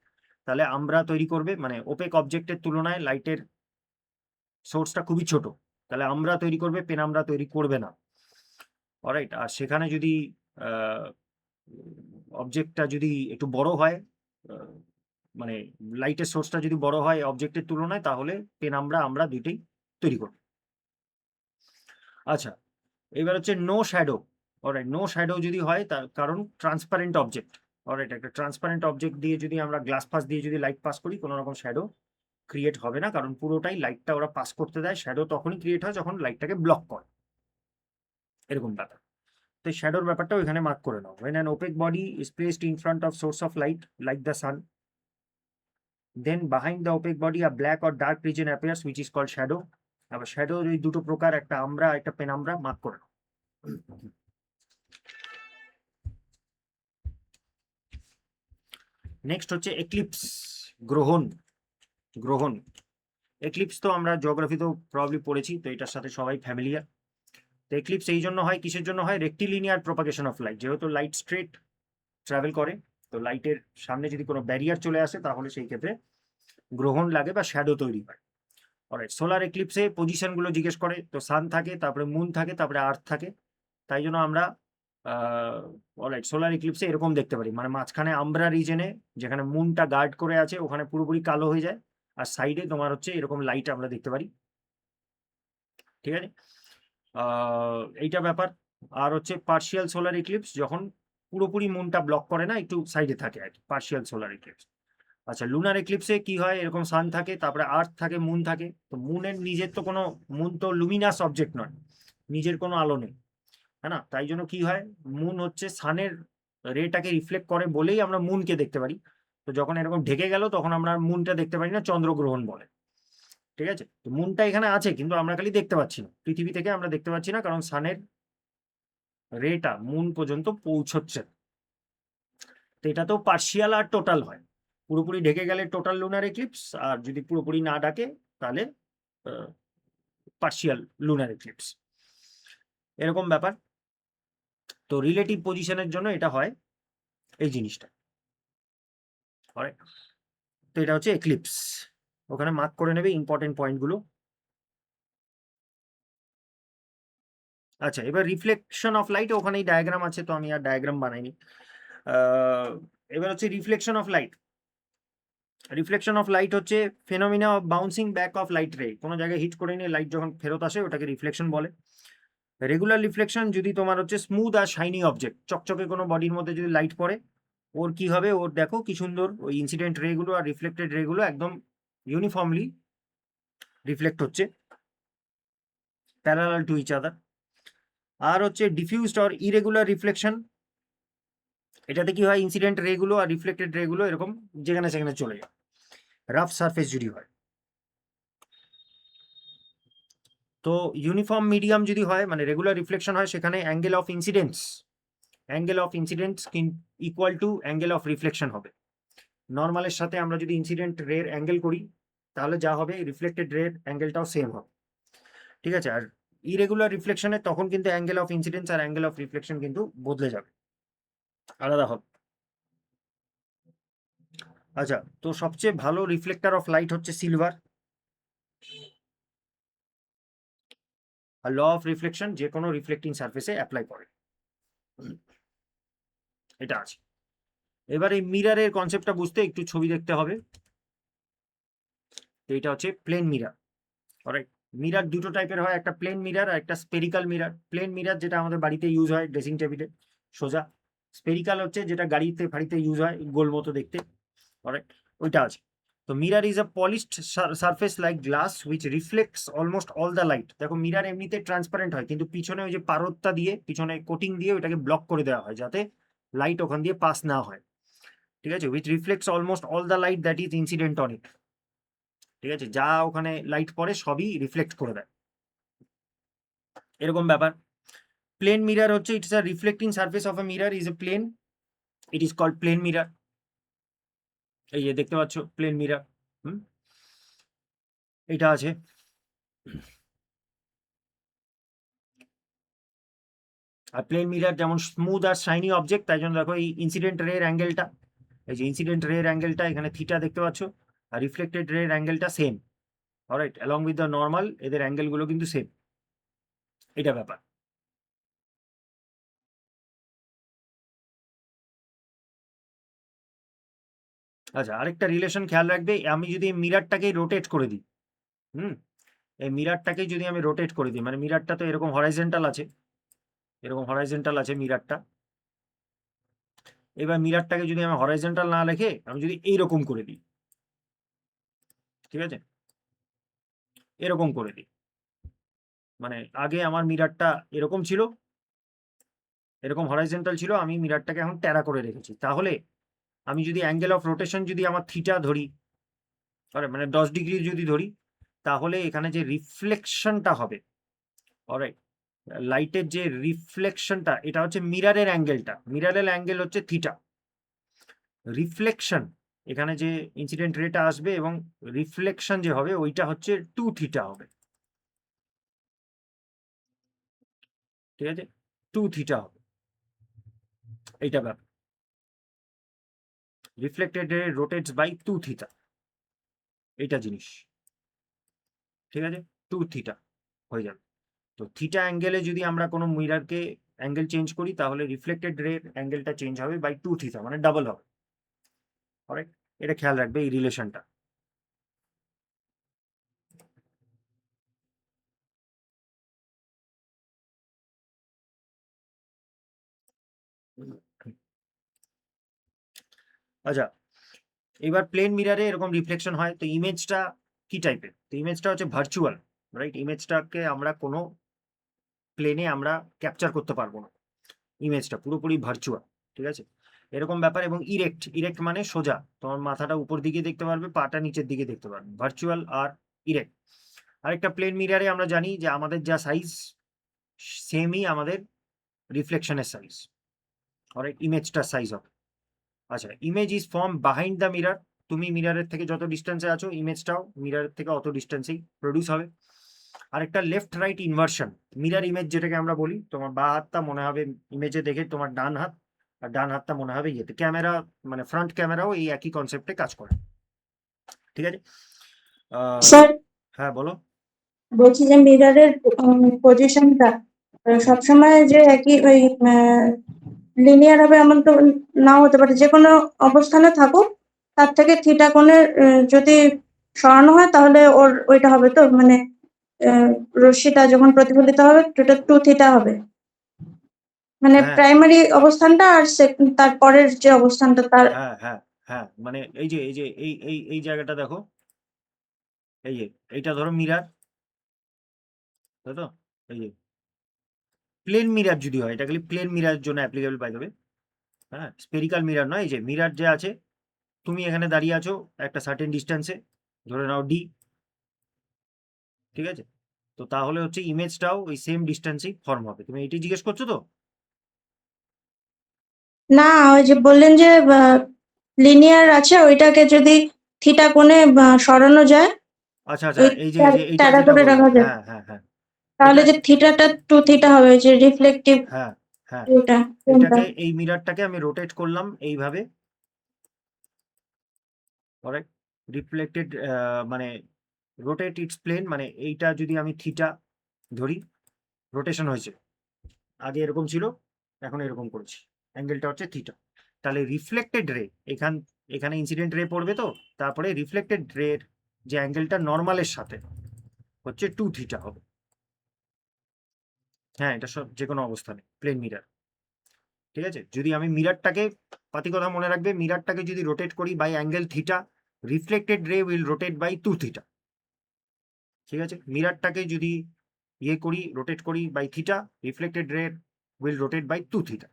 তাহলে আম্ব্রা তৈরি করবে, মানে ওপেক অবজেক্টের তুলনায় লাইটের সোর্সটা খুবই ছোট, তাহলে আম্ব্রা তৈরি করবে, পেনাম্ব্রা তৈরি করবে না। অলরাইট, আর সেখানে যদি অবজেক্টটা যদি একটু বড় হয়, মানে লাইটের সোর্সটা যদি বড় হয় অবজেক্টের তুলনায়, তাহলে পেনাম্ব্রা আমরা দুইটাই তৈরি করব। আচ্ছা, এবার হচ্ছে no shadow. Alright, no shadow যদি হয় তার কারণ ট্রান্সপারেন্ট অবজেক্ট। অলরাইট, একটা ট্রান্সপারেন্ট অবজেক্ট দিয়ে যদি আমরা গ্লাস পাস দিয়ে যদি লাইট পাস করি, কোনো রকম শ্যাডো ক্রিয়েট হবে না, কারণ পুরোটাই লাইটটা ওরা পাস করতে দেয়। শ্যাডো তখনই ক্রিয়েট হয় যখন লাইটটাকে ব্লক করে, এরকম ব্যাপার। তো শ্যাডোর ব্যাপারটাও এখানে মার্ক করে নাও। when an opaque body is placed in front of source of light like the sun, then behind the opaque body a black or dark region appears which is called shadow. আবার শ্যাডোর এই দুটো প্রকার, একটা আমরা একটা পেনাম্ব্রা, mark করে নাও। Next হচ্ছে eclipse, গ্রহণ। গ্রহণ, এক্লিপস তো আমরা জিওগ্রাফিতেও প্রবাবলি পড়েছি, তো এটার সাথে সবাই ফ্যামিলিয়ার। তো এক্লিপস এই জন্য হয়, কিসের জন্য হয়? রেক্টিলিনিয়ার প্রপাগেশন অফ লাইট, যেহেতু লাইট স্ট্রেট ট্রাভেল করে, তো লাইটের সামনে যদি কোনো ব্যারিয়ার চলে আসে তাহলে সেই ক্ষেত্রে গ্রহণ লাগে বা শ্যাডো তৈরি হয়। অলরাইট, সোলার এক্লিপসে পজিশনগুলো জিজ্ঞেস করে, তো সান থাকে, তারপরে মুন থাকে, তারপরে আর্থ থাকে, তাই জন্য আমরা অলরাইট সোলার এক্লিপসে এরকম দেখতে পারি, মানে মাঝখানে আম্ব্রা রিজনে যেখানে মুনটা গার্ড করে আছে ওখানে পুরোপুরি কালো হয়ে যায়, আর সাইডে তোমার হচ্ছে এরকম লাইট আমরা দেখতে পারি। ঠিক আছে, এইটা ব্যাপার। আর হচ্ছে পার্শিয়াল সোলার ইক্লিপস, যখন পুরোপুরি মুনটা ব্লক করে না, একটু সাইডে থাকে আর কি, পার্শিয়াল সোলার ইক্লিপস। আচ্ছা, লুনার এক্লিপসে কি হয়? এরকম সান থাকে, তারপরে আর্থ থাকে, মুন থাকে। তো মুনের নিজের তো কোনো, মুন তো লুমিনাস অবজেক্ট নয়, নিজের কোনো আলো নেই, হ্যাঁ না, তাই জন্য কি হয়, মুন হচ্ছে সানের রেটাকে রিফ্লেক্ট করে বলেই আমরা মুনকে দেখতে পারি। তো যখন এরকম ঢেকে গেল তখন আমরা মুনটা দেখতে পারি না, চন্দ্রগ্রহণ বলে। ঠিক আছে, তো মুনটা এখানে আছে কিন্তু আমরা খালি দেখতে পাচ্ছি না, পৃথিবী থেকে আমরা দেখতে পাচ্ছি না, কারণ সানের রেটা মুন পর্যন্ত পৌঁছচ্ছে। তো এটা তো পার্শিয়াল আর টোটাল হয়, পুরোপুরি ঢেকে গেলে টোটাল লুনার এক্লিপস, আর যদি পুরোপুরি না ঢাকে তাহলে পার্শিয়াল লুনার এক্লিপস, এরকম ব্যাপার। তো রিলেটিভ পজিশনের জন্য এটা হয় এই জিনিসটা। তো এটা হচ্ছে এক্লিপস, ওখানে মার্ক করে নেবে ইম্পর্টেন্ট পয়েন্টগুলো। আচ্ছা, এবার রিফ্লেকশন অফ লাইট, ওখানেই ডায়াগ্রাম আছে, তো আমি আর ডায়াগ্রাম বানাইনি। এবার হচ্ছে reflection of light. Reflection of light হচ্ছে phenomena of bouncing back of light ray, কোনো জায়গায় হিট করে নিয়ে লাইট যখন ফেরত আসে ওটাকে রিফ্লেকশন বলে। রেগুলার রিফ্লেকশন যদি তোমার হচ্ছে স্মুথ আর শাইনি অবজেক্ট, চকচকে কোনো বডির মধ্যে যদি লাইট পড়ে, ওর কি হবে, ওর দেখো কি সুন্দর ওই ইনসিডেন্ট রেগুলো আর রিফ্লেক্টেড রেগুলো একদম ইউনিফর্মলি রিফ্লেক্ট হচ্ছে, প্যারালাল টু ইচ আদার। আর হচ্ছে ডিফিউজড অর ইরেগুলার রিফ্লেকশন, এটাতে কি হয়, ইনসিডেন্ট রেগুলো আর রিফ্লেক্টেড রেগুলো এরকম যেখানে সেখানে চলে যায়, রাফ সারফেস যদি হয়। তো ইউনিফর্ম মিডিয়াম যদি হয়, মানে রেগুলার রিফ্লেকশন হয়, সেখানে angle of incidence equal to angle of reflection হবে। নর্মালের সাথে আমরা যদি ইনসিডেন্ট রের অ্যাঙ্গেল করি তাহলে যা হবে রিফ্লেক্টেড রের অ্যাঙ্গেলটাও সেম হবে, ঠিক আছে। আর ইরেগুলার রিফ্লেকশনে তখন কিন্তু অ্যাঙ্গেল অফ ইনসিডেন্স আর অ্যাঙ্গেল অফ রিফ্লেকশন কিন্তু বদলে যাবে, আলাদা হবে। আচ্ছা, তো সবচেয়ে ভালো রিফ্লেক্টর অফ লাইট হচ্ছে সিলভার। আর ল অফ রিফ্লেকশন যে কোনো রিফ্লেক্টিং সারফেসে অ্যাপ্লাই করে, এটা আছে। এবার এই মিরারের কনসেপ্টটা বুঝতে একটু ছবি দেখতে হবে। তো এটা হচ্ছে প্লেন মিরার। অলরাইট, মিরার দুটো টাইপের হয়, একটা প্লেন মিরার আর একটা স্পেরিক্যাল মিরার। প্লেন মিরার যেটা আমাদের বাড়িতে ইউজ হয় ড্রেসিং টেবিলে সোজা, স্পেরিক্যাল হচ্ছে যেটা গাড়িতে ফাড়িতে ইউজ হয় গোল মতো দেখতে, অলরাইট, ওইটা আছে। তো mirror is a polished surface like glass which reflects almost all the light. দেখো মিরার এমনিতে ট্রান্সপারেন্ট হয়, কিন্তু পিছনে ওই যে পারদটা দিয়ে, পিছনে কোটিং দিয়ে ওইটাকে ব্লক করে দেওয়া হয় যাতে লাইট ওখান দিয়ে পাস না হয়, ঠিক আছে। Which reflects almost all the light that is incident on it, ঠিক আছে, যা ওখানে লাইট পড়ে সবই রিফ্লেক্ট করে দেয়, এরকম ব্যাপার। প্লেন মিরার হচ্ছে it's a reflecting surface of a mirror is a plane, it is called plane mirror. এই যে দেখতে পাচ্ছ প্লেন মিরার, এটা আছে। আর প্লেন মিরার যেমন স্মুথ আর শাইনি অবজেক্ট, তাই জন্য দেখো এই ইনসিডেন্ট রের অ্যাঙ্গেলটা, এই যে ইনসিডেন্ট রের অ্যাঙ্গেলটা এখানে থিটা দেখতে পাচ্ছ, আর রিফ্লেক্টেড রের অ্যাঙ্গেলটা same, alright, along with the normal এদের অ্যাঙ্গেলগুলো কিন্তু সেম, এটা ব্যাপার। আচ্ছা, আরেকটা রিলেশন খেয়াল রাখবে, আমি যদি মিরারটাকেই রোটেট করে দিই, এই মিরারটাকেই যদি আমি রোটেট করে দিই, মানে মিরারটা তো এরকম হরাইজেন্টাল আছে, এরকম হরাইজেন্টাল আছে মিরারটা। এবার মিরারটাকে যদি আমি হরাইজেন্টাল না রেখে আমি যদি এইরকম করে দিই, ঠিক আছে, এরকম করে দিই, মানে আগে আমার মিরারটা এরকম ছিল, এরকম হরাইজেন্টাল ছিল, আমি মিরারটাকে এখন ট্যারা করে রেখেছি, তাহলে আমি যদি অ্যাঙ্গেল অফ রোটেশন যদি আমার থিটা ধরি, মানে 10 ডিগ্রি যদি ধরি, তাহলে এখানে যে রিফ্লেকশনটা হবে, অলরাইট, লাইটের যে রিফ্লেকশনটা, এটা হচ্ছে মিরারের অ্যাঙ্গেলটা, মিরারের অ্যাঙ্গেল হচ্ছে থিটা। রিফ্লেকশন এখানে যে ইনসিডেন্ট রেটা আসবে এবং রিফ্লেকশন যে হবে ওইটা হচ্ছে 2 থিটা হবে, ঠিক আছে, 2 থিটা হবে, এইটা ব্যাপার। রিফ্লেক্টেড রে রোটেটস বাই 2 থিটা, এইটা জিনিস, ঠিক আছে, 2 থিটা হয়ে যাবে। তো থিটা অ্যাঙ্গেলে যদি আমরা কোনো মিরারকে অ্যাঙ্গেল চেঞ্জ করি তাহলে রিফ্লেক্টেড রের অ্যাঙ্গেলটা চেঞ্জ হবে বাই 2 থিটা, মানে ডাবল হবে, অলরাইট, এটা খেয়াল রাখবে এই রিলেশনটা। আচ্ছা, এবার প্লেন মিরারে এরকম রিফ্লেকশন হয়, তো ইমেজটা কি টাইপের, তো ইমেজটা হচ্ছে ভার্চুয়াল, রাইট, ইমেজটাকে আমরা কোনো প্লেনে আমরা ক্যাপচার করতে পারবো না, ইমেজটা পুরোপুরি ভার্চুয়াল, ঠিক আছে, এরকম ব্যাপার। এবং ইরেক্ট, ইরেক্ট মানে সোজা, তোমার মাথাটা উপর দিকে দেখতে পারবে, পাটা নিচের দিকে দেখতে পারবে, ভার্চুয়াল আর ইরেক্ট। আরেকটা প্লেন মিরারে আমরা জানি যে আমাদের যা সাইজ সেমই আমাদের রিফ্লেকশনের সাইজ, অলরাইট, ইমেজটার সাইজ হবে, আচ্ছা, image is form behind the mirror. তুমি মিররের থেকে যত ডিস্টেন্সে আছো, ইমেজটাও মিররের থেকে অত ডিস্টেন্সেই প্রডিউস হবে। আরেকটা left right inversion, mirror image যেটাকে আমরা বলি, তোমার বাঁ হাতটা মনে হবে ইমেজে দেখে তোমার ডান হাত, আর ডান হাতটা মনে হবে ইয়েতে। ক্যামেরা মানে ফ্রন্ট ক্যামেরাও এই একই কনসেপ্টে কাজ করে, ঠিক আছে? স্যার হ্যাঁ বলো। বলছি যে মিররের পজিশনটা সবসময় যে একই ওই লিনিয়ার হবে এমন তো নাও হতে পারে, যে কোনো অবস্থানে থাকুক তার থেকে থিটা কোণের যদি সরানো হয় তাহলে ওর ওইটা হবে তো, মানে রশ্মিটা যখন প্রতিফলিত হবে ওটা 2θ হবে, মানে হ্যাঁ প্রাইমারি অবস্থানটা আর তারপরের যে অবস্থানটা তার। হ্যাঁ হ্যাঁ হ্যাঁ, মানে এই যে এই জায়গাটা দেখো, এই যে এইটা ধরো মিরার, তাই তো? এই যে প্লেন মিরার যদি হয়, এটা খালি প্লেন মিরারের জন্য অ্যাপ্লিকেবল পাই দেবে। হ্যাঁ, স্পেরিক্যাল মিরার নয়। এই যে মিরার যে আছে, তুমি এখানে দাঁড়িয়ে আছো একটা সার্টেন ডিস্টেন্সে, ধরে নাও ডি, ঠিক আছে? তো তাহলে হচ্ছে ইমেজটাও ওই সেম ডিস্টেন্সেই ফর্ম হবে। তুমি এটাই জিজ্ঞেস করছো তো? না, ওই যে বললেন যে লিনিয়ার আছে, ওইটাকে যদি থিটা কোণে সরানো যায়, আচ্ছা আচ্ছা, ওই এই যে এইটা ট্যারা যেটা করে বললাম, রাখা যায়, হ্যাঁ হ্যাঁ হ্যাঁ, তাহলে এটা, যে থিটাটা 2θ হবে, ওই যে রিফ্লেকটিভ হ্যাঁ হ্যাঁ, এটা কোণটা। এটাকে এই মিরারটাকে আমি রোটেট করলাম এইভাবে, করেক্ট? রিফ্লেক্টেড মানে রোটেট ইটস প্লেন, মানে এইটা যদি আমি থিটা ধরি, রোটেশন হয়েছে, আগে এরকম ছিল, এখন এরকম করেছি, অ্যাঙ্গেলটা হচ্ছে থিটা। তাহলে রিফ্লেক্টেড রে এখানে ইনসিডেন্ট রে পড়বে, তো তারপরে রিফ্লেক্টেড রের যে অ্যাঙ্গেলটা নর্মালের সাথে হচ্ছে 2θ হবে। হ্যাঁ, এটা সব যে কোনো অবস্থানে প্লেন মিরার, ঠিক আছে? যদি আমি মিরারটাকে, পাতি কথা মনে রাখবে, মিরারটাকে যদি রোটেট করি বাই অ্যাঙ্গেল থিটা, রিফ্লেক্টেড রে উইল রোটেট বাই 2θ, ঠিক আছে? মিরারটাকে যদি ইয়ে করি, রোটেট করি বাই থিটা, রিফ্লেক্টেড রে উইল রোটেট বাই 2θ।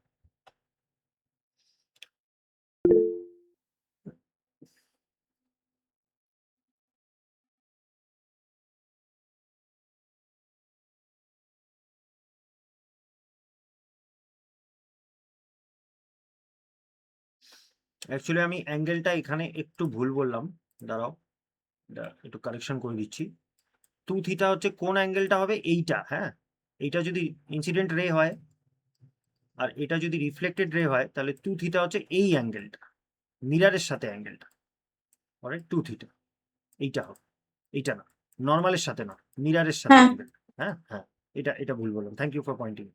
অ্যাকচুয়ালি আমি অ্যাঙ্গেলটা এখানে একটু ভুল বললাম, দাঁড়াও, এটা একটু কারেকশন করে দিচ্ছি। 2θ হচ্ছে কোন অ্যাঙ্গেলটা হবে, এইটা। হ্যাঁ, এইটা যদি ইনসিডেন্ট রে হয় আর এটা যদি রিফ্লেক্টেড রে হয়, তাহলে 2θ হচ্ছে এই অ্যাঙ্গেলটা, মিরারের সাথে অ্যাঙ্গেলটা, অলরাইট? 2θ এইটা হবে, এইটা না, নর্মালের সাথে না, মিরারের সাথে হ্যাঁ, অ্যাঙ্গেল। হ্যাঁ হ্যাঁ, এটা ভুল বললাম, থ্যাংক ইউ ফর পয়েন্টিং,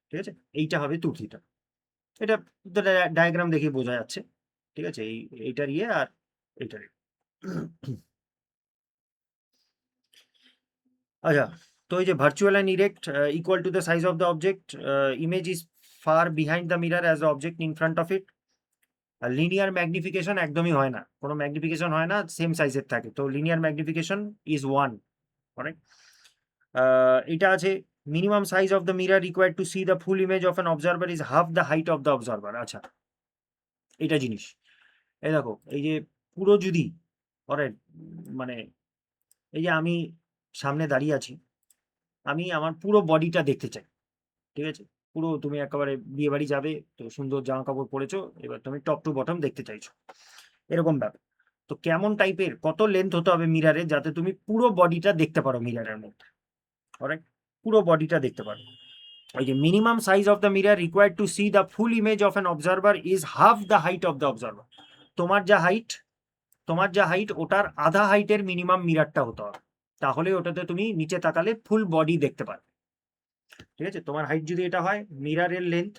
ঠিক আছে? এইটা হবে 2θ। এটা ডায়াগ্রাম দেখে বোঝা যাচ্ছে, ঠিক আছে? এইটার ইয়ে আর এইটার ইয়ে। আচ্ছা, তো এই যে virtual and erect equal to the size of the object, image is far behind the mirror as the object in front of it. আর লিনিয়ার ম্যাগনিফিকেশন একদমই হয় না, কোনো ম্যাগনিফিকেশন হয় না, সেম সাইজের থাকে। তো লিনিয়ার ম্যাগনিফিকেশন ইজ 1, অনেক। এটা আছে, minimum size of the mirror required to see the full image of an observer is half the height of the observer. আচ্ছা, এটা জিনিস, এই দেখো, এই যে পুরো যদি, অলরাইট, মানে এই যে আমি সামনে দাঁড়িয়ে আছি, আমি আমার পুরো বডিটা দেখতে চাই, ঠিক আছে? পুরো তুমি একেবারে বিয়ে বাড়ি যাবে, তো সুন্দর জামা কাপড় পরেছো, এবার তুমি টপ টু বটম দেখতে চাইছো, এরকম ব্যাপার। তো কেমন টাইপের, কত লেন্থ হতে হবে মিরারে, যাতে তুমি পুরো বডিটা দেখতে পারো মিরারের মধ্যে, অলরাইট? পুরো বডিটা দেখতে পারো। ওই যে minimum size of the mirror required to see the full image of an observer is half the height of the observer. তোমার যা হাইট, ওটার আধা হাইটের মিনিমাম মিরারটা হতে হবে, তাহলে ওটাতে তুমি নিচে তাকালে ফুল বডি দেখতে পারবে, ঠিক আছে? তোমার হাইট যদি এটা হয়, মিরারের লেন্থ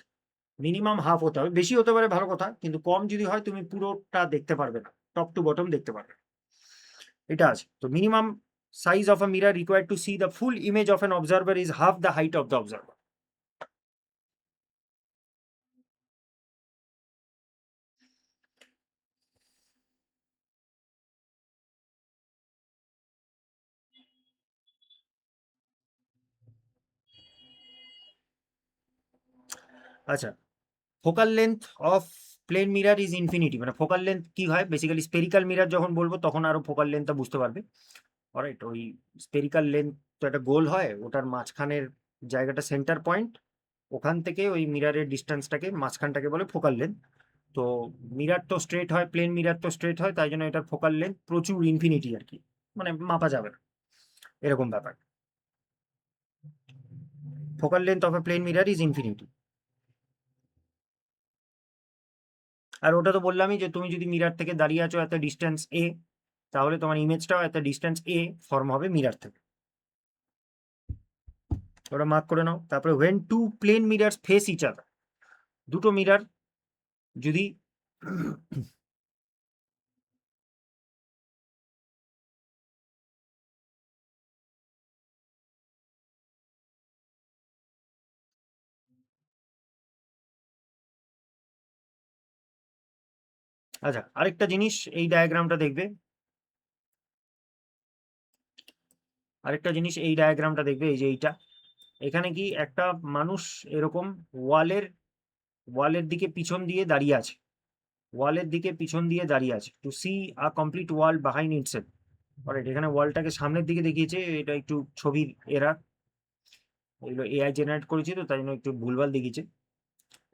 মিনিমাম হাফ হতে হবে, বেশি হতে পারে ভালো কথা, কিন্তু কম যদি হয় তুমি পুরোটা দেখতে পারবে না, টপ টু বটম দেখতে পারবে না। এটা আছে, তো minimum size of a mirror required to see the full image of an observer is half the height of the observer. আচ্ছা, focal length of plane mirror is infinity, মানে focal length কি হয়, বেসিক্যালি স্পেরিক্যাল মিরার যখন বলবো তখন আরো focal লেন্থটা বুঝতে পারবে, অলরাইট? ওই স্পেরিক্যাল লেন্থ তো একটা গোল হয়, ওটার মাঝখানের জায়গাটা সেন্টার পয়েন্ট, ওখান থেকে ওই মিরারের ডিস্টেন্সটাকে, মাঝখানটাকে বলে ফোকাল লেন্থ। তো মিরার তো স্ট্রেট হয়, প্লেন মিরার তো স্ট্রেট হয়, তাই জন্য এটার ফোকাল লেন্থ প্রচুর ইনফিনিটি আর কি, মানে মাপা যাবে না, এরকম ব্যাপার। Focal length of a plane mirror is infinity. আর ওটা তো বললামই যে তুমি যদি মিরার থেকে দাঁড়িয়ে আছো এত ডিস্টেন্স এ, তাহলে তোমার ইমেজটাও এত ডিস্টেন্স এ ফর্ম হবে মিরার থেকে। ওটা মার্ক করে নাও। তারপরে when two plane mirrors face each other, দুটো মিরার যদি আচ্ছা, আরেকটা জিনিস এই ডায়াগ্রামটা দেখবে, আরেকটা জিনিস এই ডায়াগ্রামটা দেখবে, এই যে এইটা, এখানে কি একটা মানুষ এরকম ওয়ালের ওয়ালের দিকে পিছন দিয়ে দাঁড়িয়ে আছে, ওয়ালের দিকে পিছন দিয়ে দাঁড়িয়ে আছে, to see a complete wall behind itself. Alright, এখানে ওয়ালটাকে সামনের দিকে দেখিয়েছে, এটা একটু ছবির এরার, এগুলো এআই জেনারেট করেছে তো তাই জন্য একটু ভুলভাল দেখিয়েছে,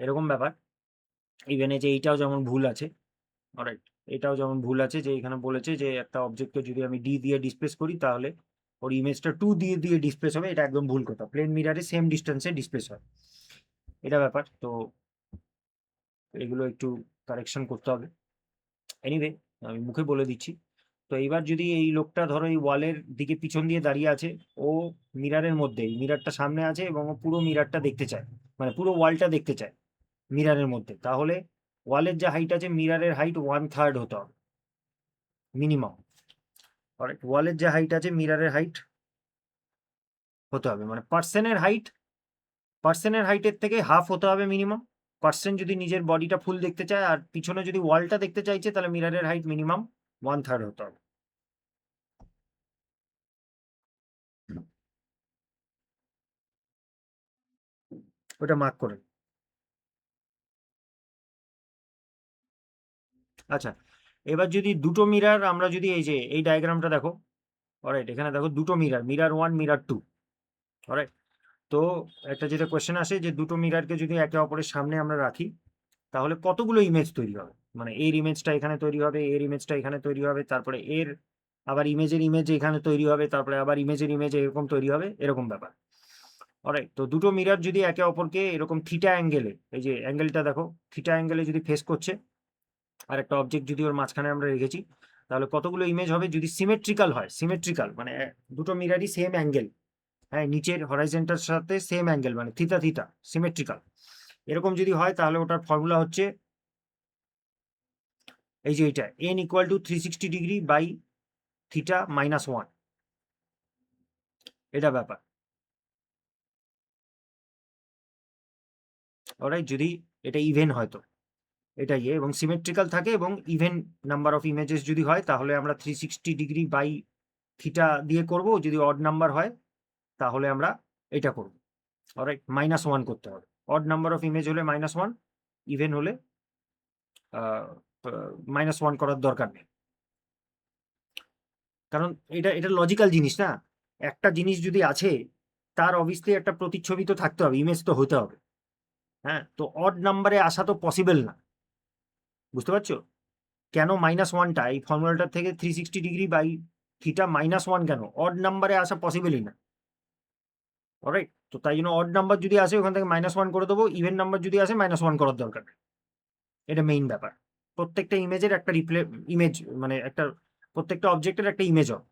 এরকম ব্যাপার। ইভেন এই যে এইটাও যেমন ভুল আছে, অলরাইট, এটাও যেমন ভুল আছে, যে এখানে বলেছে যে একটা অবজেক্টকে যদি আমি ডি দিয়ে ডিসপ্লেস করি তাহলে ওর ইমেজটা 2 দিয়ে দিয়ে ডিসপ্লেস হবে, এটা একদম ভুল কথা। প্লেন মিরারে সেম ডিস্টেন্সে ডিসপ্লেস হয়, এটা ব্যাপার। তো এগুলো একটু কারেকশন করতে হবে। এনিওয়ে, আমি মুখে বলে দিচ্ছি। তো এইবার যদি এই লোকটা ধরো এই ওয়ালের দিকে পিছন দিয়ে দাঁড়িয়ে আছে, ও মিরারের মধ্যে, মিরারটা সামনে আছে এবং ও পুরো মিরারটা দেখতে চায়, মানে পুরো ওয়ালটা দেখতে চায় মিরারের মধ্যে, তাহলে ওয়ালের যে হাইট আছে মিরারের হাইট 1/3 হতে হবে মিনিমাম। অলরাইট, ওয়ালের যে হাইট আছে মিরারের হাইট হতে হবে, মানে পার্সনের হাইটের থেকে হাফ হতে হবে মিনিমাম। পার্সন যদি নিজের বডিটা ফুল দেখতে চায় আর পিছনে যদি ওয়ালটা দেখতে চাইছে, তাহলে মিরারের হাইট মিনিমাম 1/3 হতে হবে। ওটা মার্ক করে। আচ্ছা, এবার যদি দুটো মিরার আমরা যদি এই যে এই ডায়াগ্রামটা দেখো, অলরাইট, এখানে দেখো দুটো মিরার, মিরার 1 মিরার 2, অলরাইট। তো একটা যেটা কোয়েশ্চেন আসে যে দুটো মিরারকে যদি একে অপরের সামনে আমরা রাখি তাহলে কতগুলো ইমেজ তৈরি হবে, মানে এর ইমেজটা এখানে তৈরি হবে, এর ইমেজটা এখানে তৈরি হবে, তারপরে এর আবার ইমেজের ইমেজ এখানে তৈরি হবে, তারপরে আবার ইমেজের ইমেজ এরকম তৈরি হবে, এরকম ব্যাপার। অলরাইট, তো দুটো মিরার যদি একে অপরকে এরকম থিটা অ্যাঙ্গেলে, এই যে অ্যাঙ্গেলটা দেখো, থিটা অ্যাঙ্গেলে যদি ফেস করছে, আর একটা অবজেক্ট যদি ওর মাঝখানে আমরা রেখেছি, তাহলে কতগুলো ইমেজ হবে যদি সিমেট্রিক্যাল হয়, সিমেট্রিক্যাল মানে দুটো মিরারই সেম অ্যাঙ্গেল, হ্যাঁ, নিচের হরাইজন্টাল সাথে সেম অ্যাঙ্গেল, মানে থিটা থিটা সিমেট্রিক্যাল, এরকম যদি হয় তাহলে ওটার ফর্মুলা হচ্ছে এই যে এটা n equal to 360 degree by theta -1, এটা ব্যাপার। অলরাইট, যদি এটা ইভেন হয় তো এটা ইয়ে এবং সিমেট্রিক্যাল থাকে এবং ইভেন নাম্বার অফ ইমেজেস যদি হয় তাহলে আমরা 360 ডিগ্রি বাই থিটা দিয়ে করব, যদি অড নাম্বার হয় তাহলে আমরা এটা করব। অলরাইট, -1 করতে হবে, অড নাম্বার অফ ইমেজ হলে -1, ইভেন হলে -1 করার দরকার নেই, কারণ এটা এটা লজিক্যাল জিনিস না, একটা জিনিস যদি আছে তার অবভিয়াসলি একটা প্রতিচ্ছবি তো থাকতে হবে, ইমেজ তো হতে হবে, হ্যাঁ, তো অড নাম্বারে আসা তো পসিবল না, বুঝতে পারছো? কেন -1টা এই ফর্মুলাটার থেকে 360 ডিগ্রি বাই থিটা -1 কেন, অড নাম্বারে আসা পসিবলই না। অলরাইট, তো তাই জন্য অড নাম্বার যদি আসে ওখান থেকে -1 করে দেবো, ইভেন নাম্বার যদি আসে -1 করার দরকার নেই, এটা মেইন ব্যাপার। প্রত্যেকটা ইমেজের একটা ইমেজ, মানে একটা প্রত্যেকটা অবজেক্টের একটা ইমেজ হবে,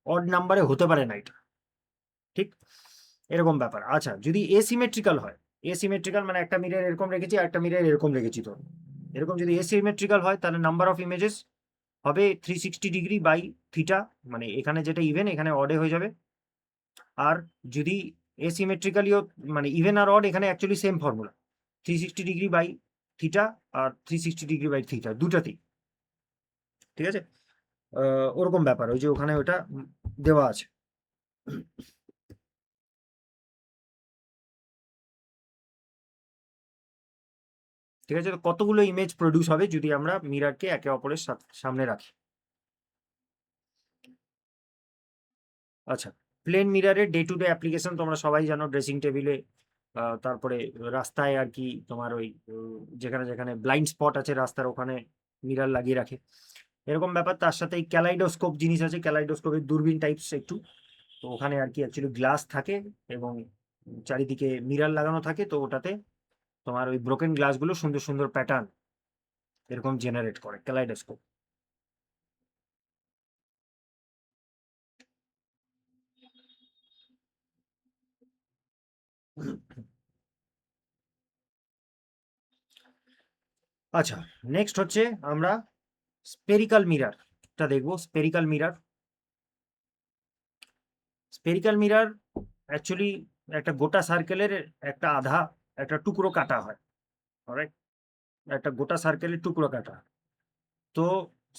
অড নাম্বারে হতে পারে না এটা, ঠিক এরকম ব্যাপার। আচ্ছা, যদি এসিমেট্রিক্যাল হয়, এসিমেট্রিক্যাল মানে একটা মিরর এরকম রেখেছি আর একটা মিরর এরকম রেখেছি, তো এরকম যদি এসিমেট্রিক্যাল হয় তাহলে নাম্বার অফ ইমেজেস হবে 360 ডিগ্রি বাই থিটা, মানে এখানে যেটা ইভেন এখানে অডে হয়ে যাবে। আর যদি এসিমেট্রিক্যালিও মানে ইভেন আর অড এখানে actually same formula, 360 degree by theta আর 360 ডিগ্রি বাই থিটা দুটাতেই, ঠিক আছে। ওরকম ব্যাপার, ওই যে ওখানে ওটা দেওয়া আছে। ঠিক আছে, তো কতগুলো ইমেজ প্রডিউস হবে যদি আমরা মিররকে একে অপরের সামনে রাখি। আচ্ছা, প্লেন মিররের ডে টু ডে অ্যাপ্লিকেশন তোমরা সবাই জানো, ড্রেসিং টেবিলে তারপরে রাস্তায় আর কি তোমার ওই যেখানে যেখানে ব্লাইন্ড স্পট আছে রাস্তার ওখানে মিরার লাগিয়ে রাখে, এরকম ব্যাপার। তার সাথে এই ক্যালাইডোস্কোপ জিনিস আছে, ক্যালাইডোস্কোপের দূরবীন টাইপস একটু, তো ওখানে আর কি অ্যাকচুয়ালি গ্লাস থাকে এবং চারিদিকে মিরার লাগানো থাকে, তো ওটাতে তোমার ওই ব্রোকেন গ্লাসগুলো সুন্দর সুন্দর প্যাটার্ন এরকম জেনারেট করে ক্যালাইডোস্কোপ। আচ্ছা, নেক্সট হচ্ছে আমরা স্পেরিক্যাল মিরারটা দেখবো। Spherical mirror, spherical mirror actually একটা গোটা সার্কেলের একটা আধা একটা টুকরো কাটা হয়, অলরাইট, একটা গোটা সার্কেলের টুকরো কাটা। তো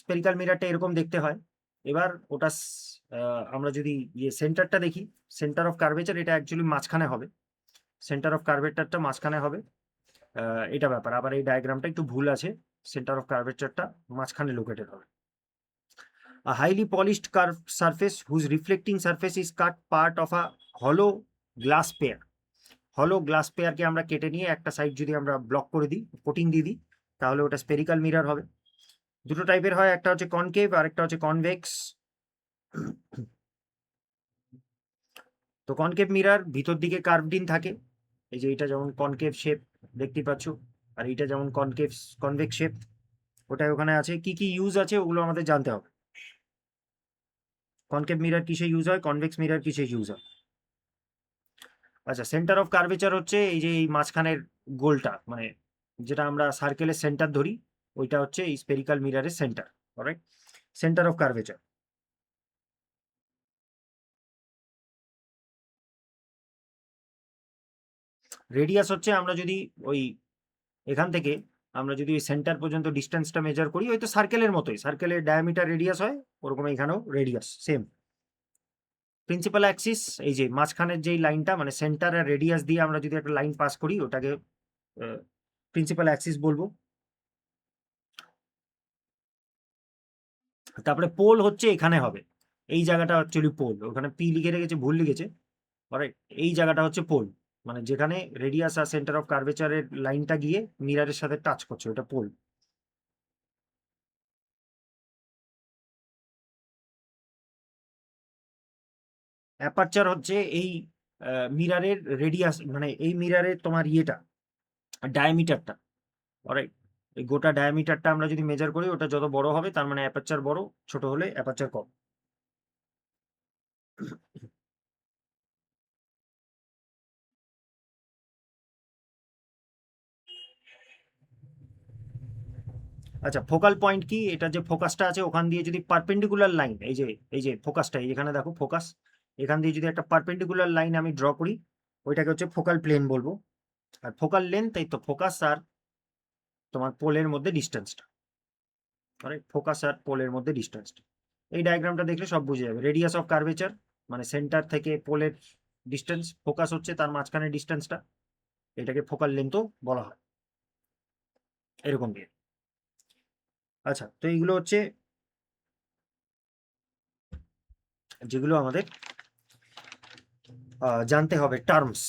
স্পেরিক্যাল মিরারটা এরকম দেখতে হয়। এবার ওটা আমরা যদি সেন্টারটা দেখি, সেন্টার অফ কার্ভেচার, এটা অ্যাকচুয়ালি মাঝখানে হবে, সেন্টার অফ কার্ভেচারটা মাঝখানে হবে, এটা ব্যাপার। আবার এই ডায়াগ্রামটা একটু ভুল আছে, সেন্টার অফ কার্ভেচারটা মাঝখানে লোকেটেড হবে। A highly polished curved surface whose reflecting surface is cut part of a hollow glass pair. হলো গ্লাস পেয়ারকে আমরা কেটে নিয়ে একটা সাইড যদি আমরা ব্লক করে দিই, কোটিং দিয়ে দিই, তাহলে ওটা স্পেরিক্যাল মিরার হবে। দুটো টাইপের হয়, একটা হচ্ছে কনকেভ আর একটা হচ্ছে কনভেক্স। তো কনকেভ মিরার ভিতর দিকে কার্ভড ইন থাকে, এই যে এটা যেমন কনকেভ শেপ দেখতে পাচ্ছ, আর এটা যেমন কনভেক্স শেপ, ওটাই ওখানে আছে। কি কি ইউজ আছে ওগুলো আমাদের জানতে হবে। কনকেভ মিরার কিসে ইউজ হয়, কনভেক্স মিরার কিসে ইউজ হয়। আচ্ছা, সেন্টার অফ কার্ভেচার হচ্ছে এই যে এই মাঝখানের গোলটা, মানে যেটা আমরা সার্কেলের সেন্টার ধরি, ওইটা হচ্ছে এই স্পেরিক্যাল মিরারের centre, alright, centre of curvature. Radius হচ্ছে আমরা যদি ওই এখান থেকে আমরা যদি ওই সেন্টার পর্যন্ত ডিস্টেন্সটা মেজার করি, ওই তো সার্কেলের মতোই, সার্কেলের ডায়ামিটার রেডিয়াস হয় ওরকম, এখানেও রেডিয়াস সেম। প্রিন্সিপাল অ্যাক্সিস, এই যে মাঝখানের যেই লাইনটা, মানে সেন্টার আর রেডিয়াস দিয়ে আমরা যদি একটা লাইন পাস করি, ওটাকে প্রিন্সিপাল অ্যাক্সিস বলবো। তারপরে পোল হচ্ছে এখানে হবে, এই জায়গাটা অ্যাকচুয়ালি পোল, ওখানে পি লিখে রেখেছে, ভুল লিখেছে, অলরাইট, এই জায়গাটা হচ্ছে পোল, মানে যেখানে রেডিয়াস আর সেন্টার অফ কার্ভেচারের লাইনটা গিয়ে মিরারের সাথে টাচ করছে, ওটা পোল। অ্যাপারচার হচ্ছে এই মিরারের রেডিয়াস, মানে এই মিরারের তোমার ইয়েটা, ডায়ামিটারটা, অলরাইট, এই গোটা ডায়ামিটারটা আমরা যদি মেজার করি, ওটা যত বড় হবে তার মানে অ্যাপারচার বড়, ছোট হলে অ্যাপারচার কম। আচ্ছা, ফোকাল পয়েন্ট কি, এটা যে ফোকাসটা আছে ওখান দিয়ে যদি পারপেন্ডিকুলার লাইন, এই যে ফোকাসটা, এখানে দেখো ফোকাস, এখান দিয়ে যদি একটা পারপেন্ডিকুলার লাইন আমি ড্র করি, ওইটাকে হচ্ছে ফোকাল প্লেন বলবো। আর ফোকাল লেন্থ, এই তো ফোকাস আর তোমার পোলের মধ্যে ডিস্টেন্সটা, রাইট, ফোকাস আর পোলের মধ্যে ডিস্টেন্সটা। এই ডায়াগ্রামটা দেখলে সব বুঝে যাবে। রেডিয়াস অফ কার্ভেচার মানে সেন্টার থেকে পোলের ডিস্টেন্স, ফোকাস হচ্ছে তার মাঝখানে ডিস্টেন্সটা, এটাকে ফোকাল লেন্থও বলা হয়, এরকম দিয়ে। আচ্ছা, তো এইগুলো হচ্ছে যেগুলো আমাদের জানতে হবে টার্মস,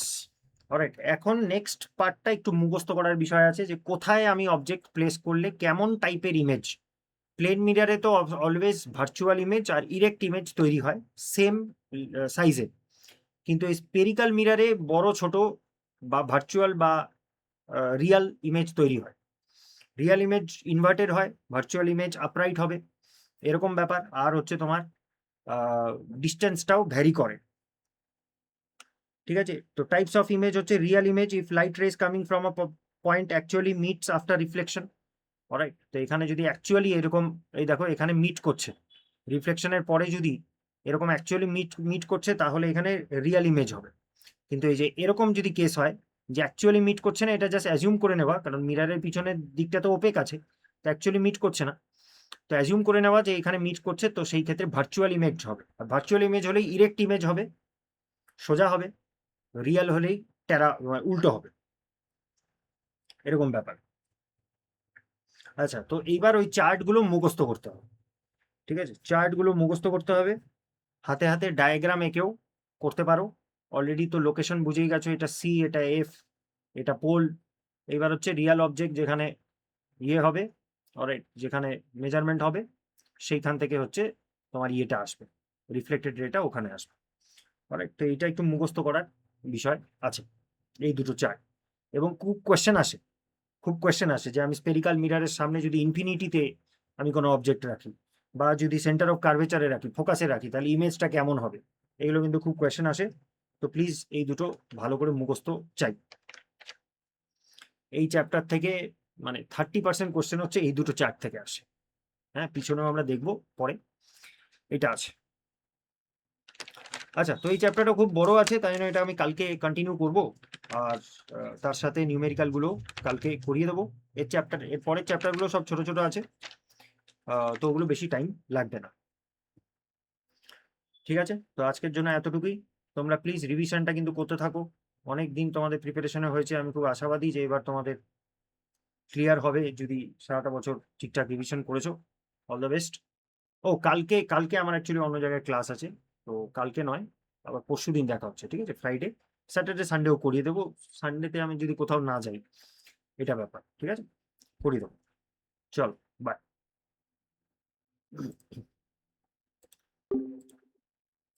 অলরাইট। এখন নেক্সট পার্টটা একটু মুখস্থ করার বিষয় আছে, যে কোথায় আমি অবজেক্ট প্লেস করলে কেমন টাইপের ইমেজ। প্লেন মিরারে তো অলওয়েজ ভার্চুয়াল ইমেজ আর ইরেক্ট ইমেজ তৈরি হয় সেম সাইজে, কিন্তু এই স্পেরিক্যাল মিরারে বড় ছোট বা ভার্চুয়াল বা রিয়াল ইমেজ তৈরি হয়। রিয়াল ইমেজ ইনভার্টেড হয়, ভার্চুয়াল ইমেজ আপরাইট হবে, এরকম ব্যাপার। আর হচ্ছে তোমার ডিস্টেন্সটাও ভ্যারি করে, ঠিক আছে। তো টাইপস অফ ইমেজ হচ্ছে real image, if light rays coming from a point actually meets after reflection, alright. তো এখানে যদি অ্যাকচুয়ালি এরকম, এই দেখো এখানে মিট করছে, রিফ্লেকশনের পরে যদি এরকম অ্যাকচুয়ালি মিট করছে, তাহলে এখানে রিয়াল ইমেজ হবে। কিন্তু এই যে এরকম যদি কেস হয় যে অ্যাকচুয়ালি মিট করছে না, এটা জাস্ট অ্যাজিউম করে নেওয়া, কারণ মিরারের পিছনের দিকটা তো ওপেক আছে, তো অ্যাকচুয়ালি মিট করছে না, তো অ্যাজিউম করে নেওয়া যে এখানে মিট করছে, তো সেই ক্ষেত্রে ভার্চুয়াল ইমেজ হবে। আর ভার্চুয়াল ইমেজ হলেই ইরেক্ট ইমেজ হবে, সোজা হবে, রিয়াল হলেই উল্টো হবে, এরকম ব্যাপার। আচ্ছা, তো এইবার ওই চার্টগুলো মুখস্থ করতে হবে, ঠিক আছে, চার্টগুলো মুখস্থ করতে হবে, হাতে হাতে ডায়াগ্রাম এঁকেও করতে পারো, অলরেডি তো লোকেশন বুঝেই গেছো, এটা সি, এটা এফ, এটা পোল। এইবার হচ্ছে রিয়াল অবজেক্ট, যেখানে ইয়ে হবে, অলরাইট, যেখানে মেজারমেন্ট হবে, সেইখান থেকে হচ্ছে তোমার ইয়েটা আসবে, রিফ্লেক্টেড রেটা ওখানে আসবে। অলরাইট, তো এটা একটু মুখস্থ করার বিষয় আছে, এই দুটো চার্ট। এবং খুব কোয়েশ্চেন আসে, খুব কোয়েশ্চেন আসে যে আমি স্পেরিক্যাল মিরারের সামনে যদি ইনফিনিটিতে আমি কোনো অবজেক্ট রাখি, বা যদি সেন্টার অফ কার্ভেচারে রাখি, ফোকাসে রাখি, তাহলে ইমেজটা কেমন হবে, এগুলো কিন্তু খুব কোয়েশ্চেন আসে। তো প্লিজ এই দুটো ভালো করে মুখস্থ চাই। এই চ্যাপ্টার থেকে মানে 30% কোয়েশ্চেন হচ্ছে এই দুটো চার্ট থেকে আসে। হ্যাঁ, পিছনেও আমরা দেখবো পরে, এটা আছে। আচ্ছা, তো এই চ্যাপ্টারটা খুব বড় আছে, তাই জন্য এটা আমি কালকে কন্টিনিউ করব। আর তার সাথে নিউমেরিক্যালগুলো কালকে করিয়ে দেবো। এর পরের চ্যাপ্টারগুলো সব ছোট ছোট আছে, তো ওগুলো বেশি টাইম লাগবে না। ঠিক আছে, তো আজকের জন্য এতটুকুই। তোমরা প্লিজ রিভিশনটা কিন্তু করতে থাকো। অনেক দিন তোমাদের প্রিপারেশনে হয়েছে, আমি খুব আশাবাদী যে এবার তোমাদের ক্লিয়ার হবে যদি সারাটা বছর ঠিকঠাক রিভিশন করেছো। All the best. ও, কালকে কালকে আমার অ্যাকচুয়ালি অন্য জায়গায় ক্লাস আছে, তো কালকে নয়, আবার পরশুদিন দেখা হচ্ছে, ঠিক আছে? ফ্রাইডে, স্যাটারডে, সানডেও করিয়ে দেবো। সানডেতে আমি যদি কোথাও না যাই, এটা ব্যাপার, ঠিক আছে? করিয়ে দেবো। চল, বাই।